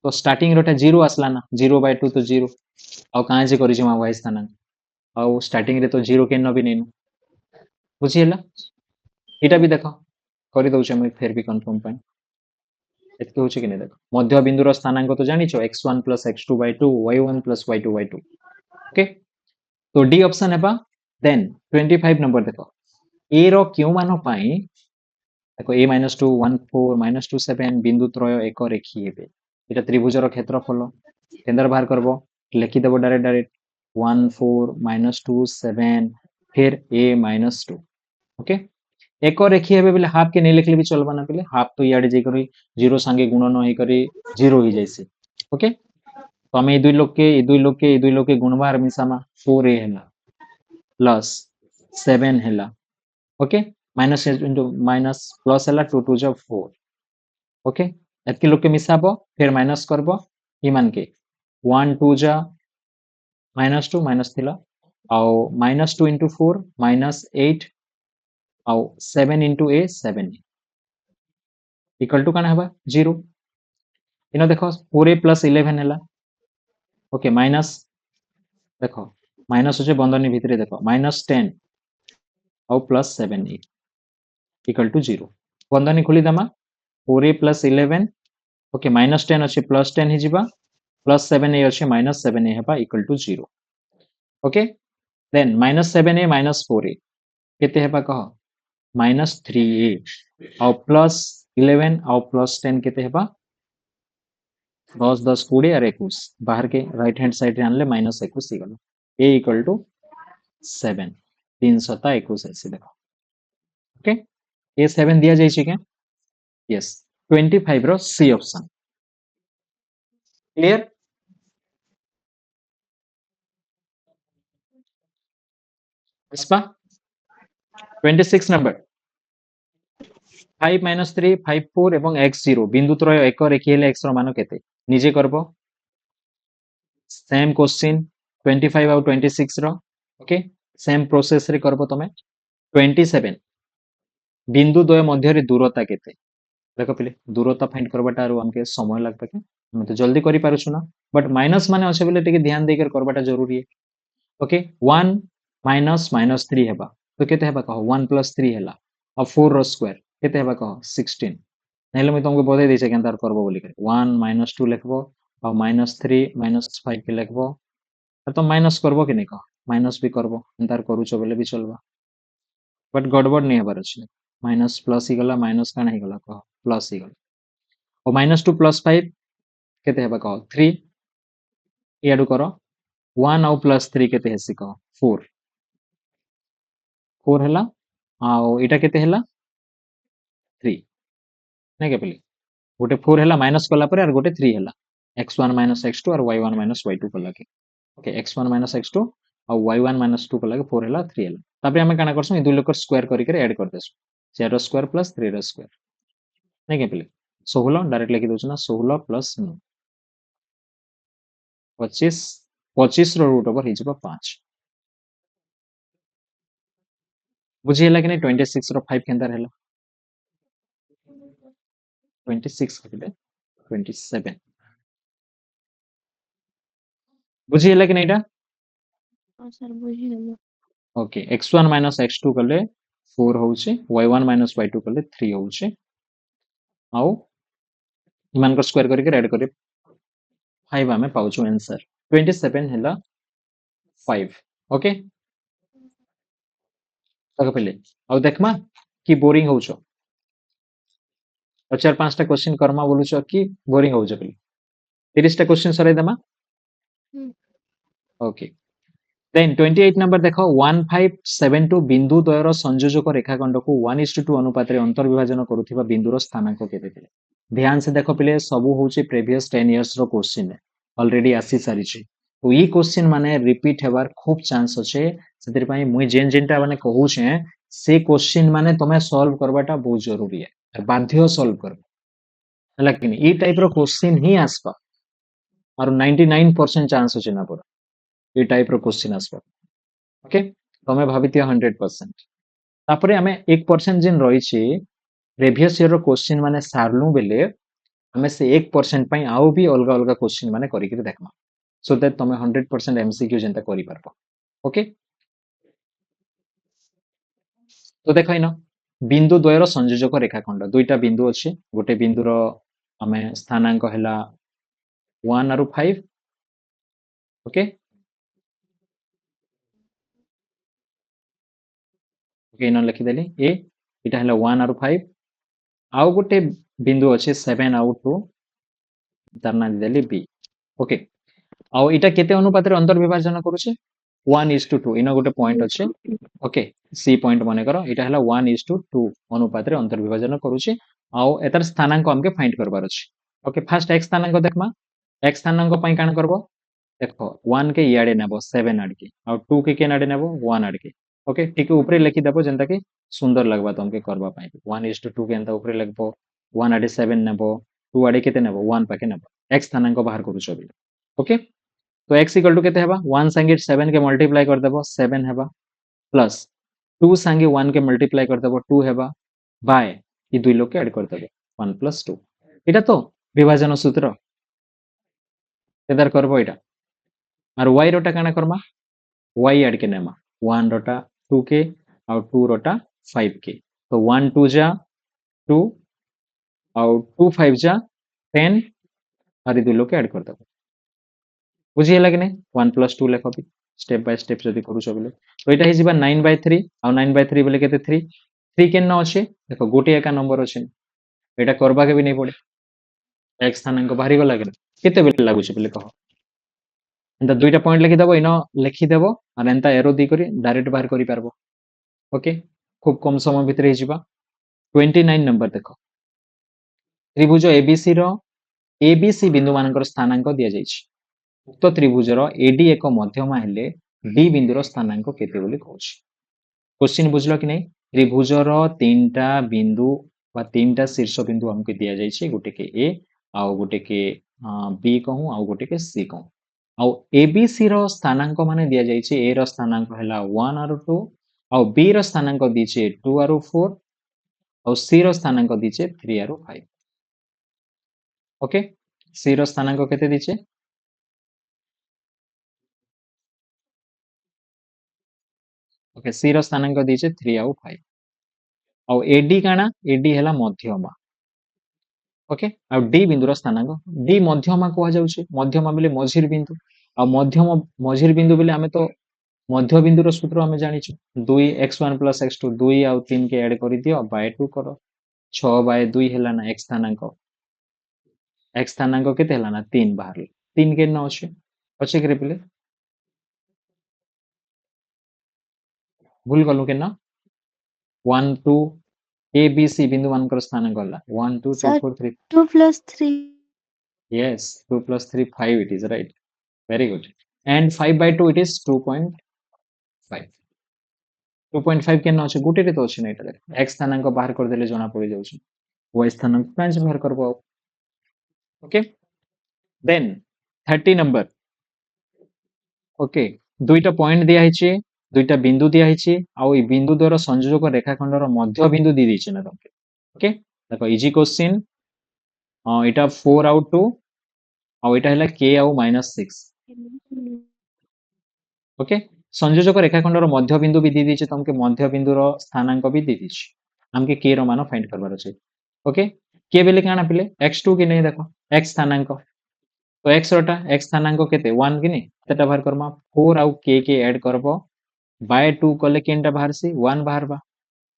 तो स्टार्टिंग रोटा 0 आसला ना 0 बाय 2 तो 0 और कहाँ जे करिछि मा y स्थानांक और स्टार्टिंग रे तो 0 के न भी नहीं बुझिएला एटा भी देखो करि दउछे मैं फिर भी कंफर्म पाए एतके होचे कि नहीं देखो मध्य बिंदुर स्थानांक तो जानिछो x1 plus x2 by 2 y1 plus y2 by 2 okay तो डी ऑप्शन हेबा देन 25 नंबर देखो a रो क्यों मानो पाई देखो a minus 2 1 4 minus 2 7 बिंदु त्रय एक रेखी हेबे एटा त्रिभुजर क्षेत्रफल केंद्र बाहर करबो लिखि देबो डायरेक्ट डायरेक्ट 1 4 minus 2 7 फिर a minus 2 ओके एक रेखी हेबे बोले हाफ के नहीं लिखले भी चलबा ना पहले हाफ तो याडे जे करी 0 संगे गुणन होई करी 0 ही जैसे ओके तो हमें दुई लोग के गुणबार मिसामा 4a हैला प्लस 7 हैला okay minus into minus plus हैला 2 2 जा 4 ओके एतके लोग के मिसाबो फिर माइनस करबो इमान के 1 2 जा -2 माइनस थिला और -2 into 4 -8 और 7 into a 7 इक्वल टू काना हेबा 0 इनो देखो 4a plus 11 हैला ओके माइनस देखो माइनस होचे बंधनी भितरे देखो -10 और प्लस 7a इक्वल टू 0 बंधनी खोली दमा 4a plus 11 ओके -10 अच्छे +10 ही जिबा प्लस 7a अच्छे -7a हेबा equal to 0 okay then -7a -4a केते हेबा कह -3a और प्लस 11 और प्लस 10 केते हेबा 10 10 20 और 21 बाहर के राइट हैंड साइड रे आनले -21 ही गलो a इक्वल टू 7 3 7 21 ऐसे देखो ओके ए 7 दिया जाय छै के यस 25 रो C option clear Pushpa 26 number 5 -3 5 4 एवं x 0 बिंदु त्रय एक रेखी हेले x रो मान केते निजे करबो सेम क्वेश्चन 25 और 26 रो ओके सेम प्रोसेस रे करबो तमे 27 बिंदु द्वय मध्य रे दूरता केते देखो पहिले दूरता फाइंड करबाटा आरो हमके समय लागबे के हम तो जल्दी करि पारुछु ना बट माइनस माने अच्छे बेले टिके ध्यान देकर करबाटा जरूरी है ओके 1 -3 हेबा तो केते हेबा कह 1 + 3 हैला और 4 रो स्क्वायर केते हेबा कह 16 नहले मैं तुमको बतै देछे केनतार करबो बोली करे 1 - 2 लिखबो और -3 -5 के लिखबो तो माइनस करबो कि नहीं कह माइनस भी करबो एंतार करूछ बोले भी चलबा बट गड़बड़ नहीं हबार अछि माइनस प्लस ही गला माइनस काना ही गला कह प्लस ही गला और -2 + 5 केते हेबा कह 3 याडू करो 1 और +3 केते हेसी कह 4 4 हैला आउ इटा केते हैला 3 नहीं के पली गोटे 4 हैला माइनस कला परे और गोटे 3 हैला x1 - x2 और y1 - y2 कला के ओके x1 - x2 और y1 - 2 कला के 4 हैला 3 हैला तापरे हमें काना करसु ई दुई लोकर स्क्वायर करी करे ऐड कर देसु 4 रो स्क्वायर प्लस 3 रो स्क्वायर नहीं के पली 16 डायरेक्ट लिखि दोछु ना 16 + 9 25 25 रो रूट ओवर हिजबा 5 बुझी हैला कि नहीं 26 रो 5 केंदर हैला 26 कहिबे 27 बुझी हैला कि नहीं एटा हाँ सर बुझिगली ओके x1 - x2 कले 4 होउचे y1 - y2 कले 3 होउचे आउ इमान को स्क्वायर करके ऐड करे 5 आमे पाउछु आंसर 27 हैला 5 ओके तक पहिले आउ देखमा कि बोरिंग होउछो और 4-5 टा क्वेश्चन करमा बोलुछो कि बोरिंग होउछो पहिले 30 टा क्वेश्चन सरै देमा ओके देन 28 नंबर देखो 1572 बिंदु द्वयर संयोजक रेखाखंड को 1:2 अनुपात रे अंतर्विभाजन करुथिबा बिंदुर स्थानांक केते थिले ध्यान से देखो पहिले सब होउची प्रीवियस 10 इयर्स रो क्वेश्चन है ऑलरेडी आसी सारी छी तो ई क्वेश्चन माने रिपीट हेबार खूब चांस अछि सेतिर पई मुई जेन जेनटा माने कहू छे से क्वेश्चन माने तमे सॉल्व करबाटा बहुत जरूरी है और बाध्य सॉल्व कर लेकिन ई टाइप रो क्वेश्चन ही आसबा और 99% चांस अछि ना पूरा ई टाइप रो क्वेश्चन आसबा ओके तमे भाबितिया 100% तापरे हमें 1% जिन रही छी प्रीवियस ईयर रो क्वेश्चन माने सारलु बेले हमें से 1% पई आउ भी अलगा अलगा क्वेश्चन माने करी के देखमा सो दैट तमे 100% एमसीक्यू जेंता करी परबो ओके तो देखो इन बिंदु द्वयर संयोजक रेखाखंड दुईटा बिंदु अछि गोटे बिंदुर हमें स्थानांक हैला 1 आरु 5 ओके ओके इन लिखि देली ए इटा हैला 1 आरु 5 आउ गोटे बिंदु अछि 7 आउ 2 तार ना देली बी ओके आउ इटा केते अनुपात रे अंतर्विभाजन करूचे 1:2 इन गोटे पॉइंट अछि ओके सी पॉइंट माने करो इटा हैला 1:2 अनुपात रे अंतर्विभाजन करूचे आउ एतर स्थानांक हमके फाइंड करबार अछि ओके फर्स्ट x स्थानांक देखमा x स्थानांक पई कान करबो देखो 1 के याडे नेबो 7 आड के और 2 के केन आडे नेबो 1 आड के ओके ठीक ऊपरे लिखि देबो जेंता कि सुंदर लगबा तुमके करबा पई 1:2 के एंता ऊपरे लिखबो 1 आडे 7 नेबो 2 आडे केते नेबो 1 पाके नेबो x स्थानांक बाहर करूछो बि ओके तो x इक्वल टू केते हेबा 1 संगे 7 के मल्टीप्लाई कर देबो 7 हेबा प्लस 2 संगे 1 के मल्टीप्लाई कर देबो 2 हेबा बाय ई दुई लोग के ऐड कर देबो 1 + 2 এটা তো বিভাজন সূত্র এদার করবো এটা আর y रोटा काना करमा y ऐड के नेमा 1 रोटा 2 के और 2 रोटा 5 के तो 1 2 जा 2 और 2 5 जा 10 और ई दुई लोग के ऐड कर देबो बुझी हला कि नहीं 1 + 2 लेखो भी स्टेप बाय स्टेप जदी करू छबिले तो एटा हि जिबा 9/3 और 9/3 बोले केते 3 3 केन न अछि देखो गोटे एका नंबर अछि एटा करबा के भी नहीं पड़े x स्थानांक बाहरी गला के केते बेले लागु छै बोले कहो एंता दुईटा पॉइंट लिखि देबो इनो लिखि देबो और एंता एरो दी करी डायरेक्ट बाहर करी पारबो ओके खूब कम समय भितर हि जिबा 29 नंबर देखो त्रिभुज एबीसी रो एबीसी बिंदु मानकर स्थानांक दिया जायछि उक्त त्रिभुजर एडी एक मध्यमा हेले डी बिंदुर स्थानांक केते बोली कहउछि क्वेश्चन बुझलो कि नहीं त्रिभुजर तीनटा बिंदु बा तीनटा शीर्ष बिंदु हमके दिया जायछि गोटे के ए आउ गोटे के बी कहूं आउ गोटे के सी कहूं आउ एबीसी रो स्थानांक माने दिया जायछि ए रो स्थानांक हैला 1 आरु 2 आउ बी रो स्थानांक दिछे 2 आरु 4 आउ सी रो स्थानांक दिछे 3 आरु 5 ओके सी रो स्थानांक केते दिछे ओके सी रो स्थानांक दीचे 3 आउ 5 आउ एडी काना एडी हैला मध्यमा ओके आ डी बिंदु रो स्थानांक डी मध्यमा को जाउची मध्यमा बेले मझिर बिंदु आ मध्यम मझिर बिंदु बेले हमें तो मध्य बिंदु रो सूत्र हमें जानिछु 2x1 + x2 2 आउ 3 के ऐड करि दियो बाय 2 करो 6/2 हैला ना x स्थानांक केते हैला ना 3 बाहर 3 के न अछि करे पिले भूल गलु के ना 1 2 ए बी सी बिंदु मानकर स्थानांक होला 1 2 3 Sir, 4 3 2 plus 3. yes 2 + 3 5 it is right very good and 5/2 it is 2.5 2.5 के न अछि गुटे रे तो अछि नै एटा x स्थानांक बाहर कर देले जणा पड़ि जाउछि y स्थानांक कांच बाहर करबो ओके देन 30 नंबर ओके दुईटा पॉइंट दिया हिचे दुईटा बिंदु दिया हिचे आ ई बिंदु द्वारा संयोजक रेखाखंडर मध्य बिंदु दी दिचे ना तमके ओके देखो इजी क्वेश्चन एटा 4 आउट 2 आ एटा हैला k आउ -6 ओके संयोजक रेखाखंडर मध्य बिंदु भी दी दिचे तमके मध्य बिंदुर स्थानांक भी दी दिचे हमके k रो मान फाइंड करबार अछि ओके k बेले काना पिले x2 कि नै देखो x स्थानांक तो x रोटा x स्थानांक केते 1 कि नै तेटा बाहर करमा 4 आउ k के ऐड करबो बाय 2 कले केनटा बाहर से 1 बाहरबा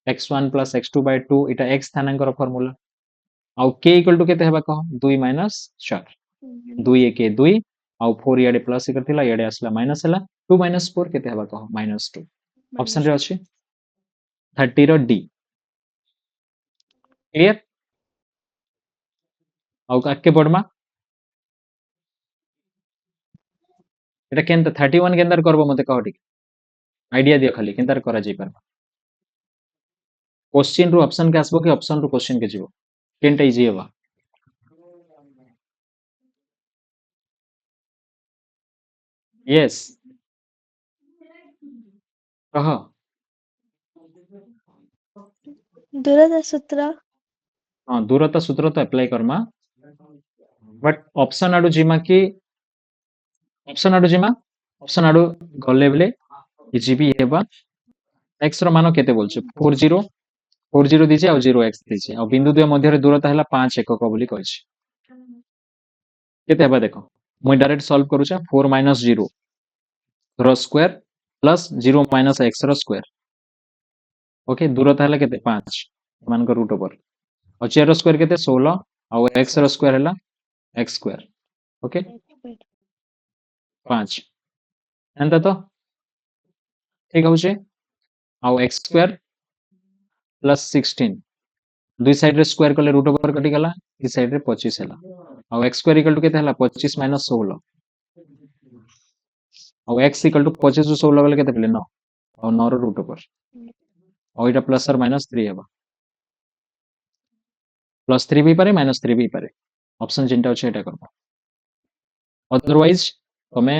x1 + x2/2 इटा x स्थानांक रो फार्मूला आउ k इक्वल टू केते हेबा कह 2 - 4 2 1 2 आउ 4 याडे प्लस करथिला याडे आसला माइनस हला 2 - 4 केते हेबा कह -2 ऑप्शन रे अछि 30 रो d क्लियर आउ काके पडमा एटा केनता 31 केनतार करबो मते कह ठीक आइडिया दियो खाली केनतार करा जाई परबा क्वेश्चन रो ऑप्शन के आसबो कि ऑप्शन रो क्वेश्चन के जीवो केनटा इजी हेबा यस कह दूरता सूत्र. हां दूरता सूत्र तो अप्लाई करमा बट ऑप्शन आडू जिमा कि ऑप्शन आडू जिमा ऑप्शन आडू गले बेले इजी भी हेबा x रो मान केते बोलछ 40 40 दिजे आ 0x दिजे आ बिंदु दुय मध्य रे दूरता हैला 5 एकक बोली कहछ केते हेबा देखो মই डायरेक्ट सॉल्व करूछ 4 - 0 रो स्क्वायर प्लस 0 - x रो स्क्वायर ओके दूरता हैला केते 5 मान को रूट ओवर और 4 रो स्क्वायर केते 16 और x रो स्क्वायर हैला x स्क्वायर ओके 5 एंता तो ठीक होउछे आ x स्क्वायर प्लस 16 दुई साइड रे स्क्वायर कले रूट ओवर कटि गला ई साइड रे 25 हैला आ x स्क्वायर इक्वल टू केते हैला 25 - 16 आ x इक्वल टू 25 ରୁ 16 गले केते पले 9 और 9 रो रूट ओवर और एटा प्लस और माइनस 3 हेबा +3 भी पारे -3 भी पारे ऑप्शन जिनटा अछि एटा करबो अदरवाइज तमे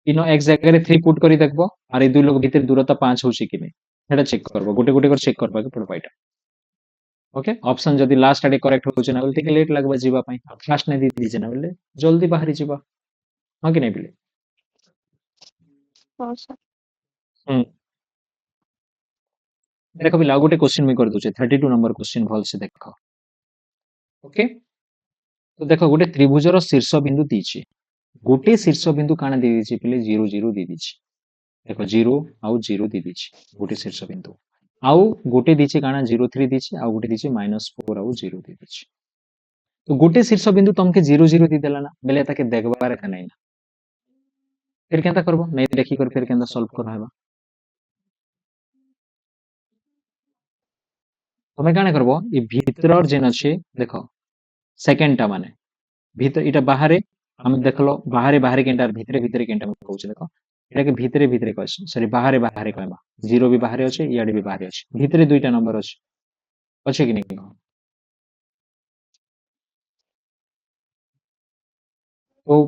इनो x जगह रे 3 पुट करी देखबो आर ए दुई लोग भीतर दूरता 5 होछि कि नै एटा चेक करबो गोटे गोटे कर चेक करबा के पड़बा एटा ओके ऑप्शन जदी लास्ट आडे करेक्ट होछि ना बोलते कि लेट लागबा जीवा पई फास्ट नै दी दिजे ना बोले जल्दी बाहरी जीवा हां कि नै बिले हाँ सर. देखो बिला गोटे क्वेश्चन में कर दोचे 32 नंबर क्वेश्चन भल से देखो ओके तो देखो गोटे त्रिभुजर शीर्ष बिंदु दीची गोटे शीर्ष बिंदु काना दे दीची पले 0 0 दे दीची देखो 0 आउ 0 दे दीची गोटे शीर्ष बिंदु आउ गोटे दीची काना 0 3 दीची आउ गोटे दीची -4 आउ 0 दे दीची तो गोटे शीर्ष बिंदु तमके 0 0 दी देला ना बेले ताके देखबार का नै ना फिर केनता करबो नै देखि कर फिर केनता सॉल्व करबा तमे काना करबो ई भीतर जेन अछि देखो सेकंड टा माने भीतर इटा बाहरे हम देखलो बाहरे बाहरे केनटा भीतरे भीतरे केनटा हम कहू देखो एटा के भीतरे भीतरे कहस सॉरी बाहरे बाहरे कहबा 0 भी बाहरे अछि याडे भी बाहरे अछि भीतरे दुईटा नंबर अछि अछि कि नै तो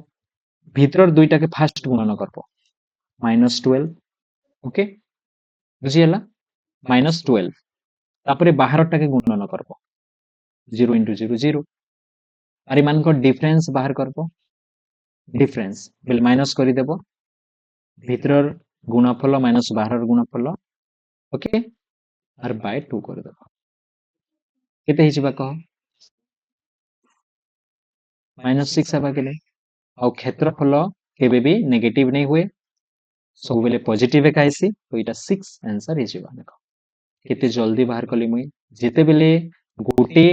भीतर दुईटा के फास्ट गुणन करबो -12 ओके बुझियला -12 तापरे बाहरटा के गुणन करबो 0 * 0 0 अरे मान को डिफरेंस बाहर करबो डिफरेंस बिल माइनस करि देबो भीतर गुणफल माइनस 12 गुणफल ओके आर बाय 2 कर दबा केते हि जिबा कह -6 हेबा गेले और क्षेत्रफल केबे भी नेगेटिव नहीं हुए सब बेले पॉजिटिव एक आइसी तो इटा 6 आंसर हि जिबा देखो केते जल्दी बाहर कली मुई जेते बेले गोटे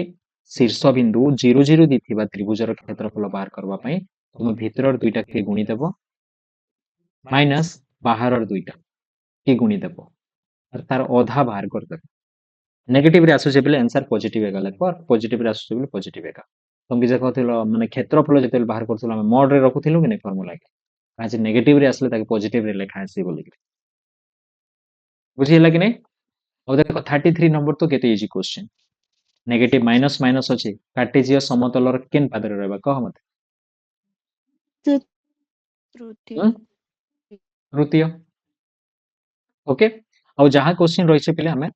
शीर्ष बिंदु 0 0 दिथिबा त्रिभुजर क्षेत्रफल बाहर करबा पई तुम भीतरर दुईटा के गुणी देबो माइनस बाहरर दुईटा के गुणी देबो और तार आधा बाहर कर देबो नेगेटिव रे आसुचे बेले आंसर पॉजिटिव एगा लेखो और पॉजिटिव रे आसुचे बेले पॉजिटिव एगा तुम कि जे कहथिलो माने क्षेत्रफल जेते बाहर करथिलो हम मोड रे रखुथिलो कि नै फार्मूला के आज नेगेटिव रे आसले ताके पॉजिटिव रे लेखा आसी बोली बुझिला कि नै अब देखो 33 नंबर तो केते easy question negative minus minus अछि कार्टेजिय समतलर केन पादरे रहबा कह मते तृतीय तृतीय ओके अब जहां क्वेश्चन रही छे पहले हमें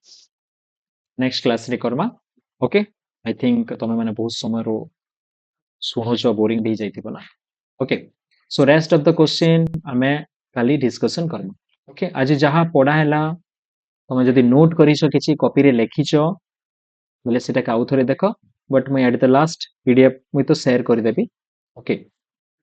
नेक्स्ट क्लास रे करबा ओके आई थिंक तमे माने बहुत समय रो सुनो बोरिंग भी जाइथिबो ना okay so rest of the question हमें काली डिस्कशन करबा ओके आज जहां पढ़ा हैला तमे जदी नोट करिसो किछि कॉपी रे लेखिचो बोले सेटा का आउ थरे देखो बट मैं एट द लास्ट पीडीएफ मैं तो शेयर कर देबी ओके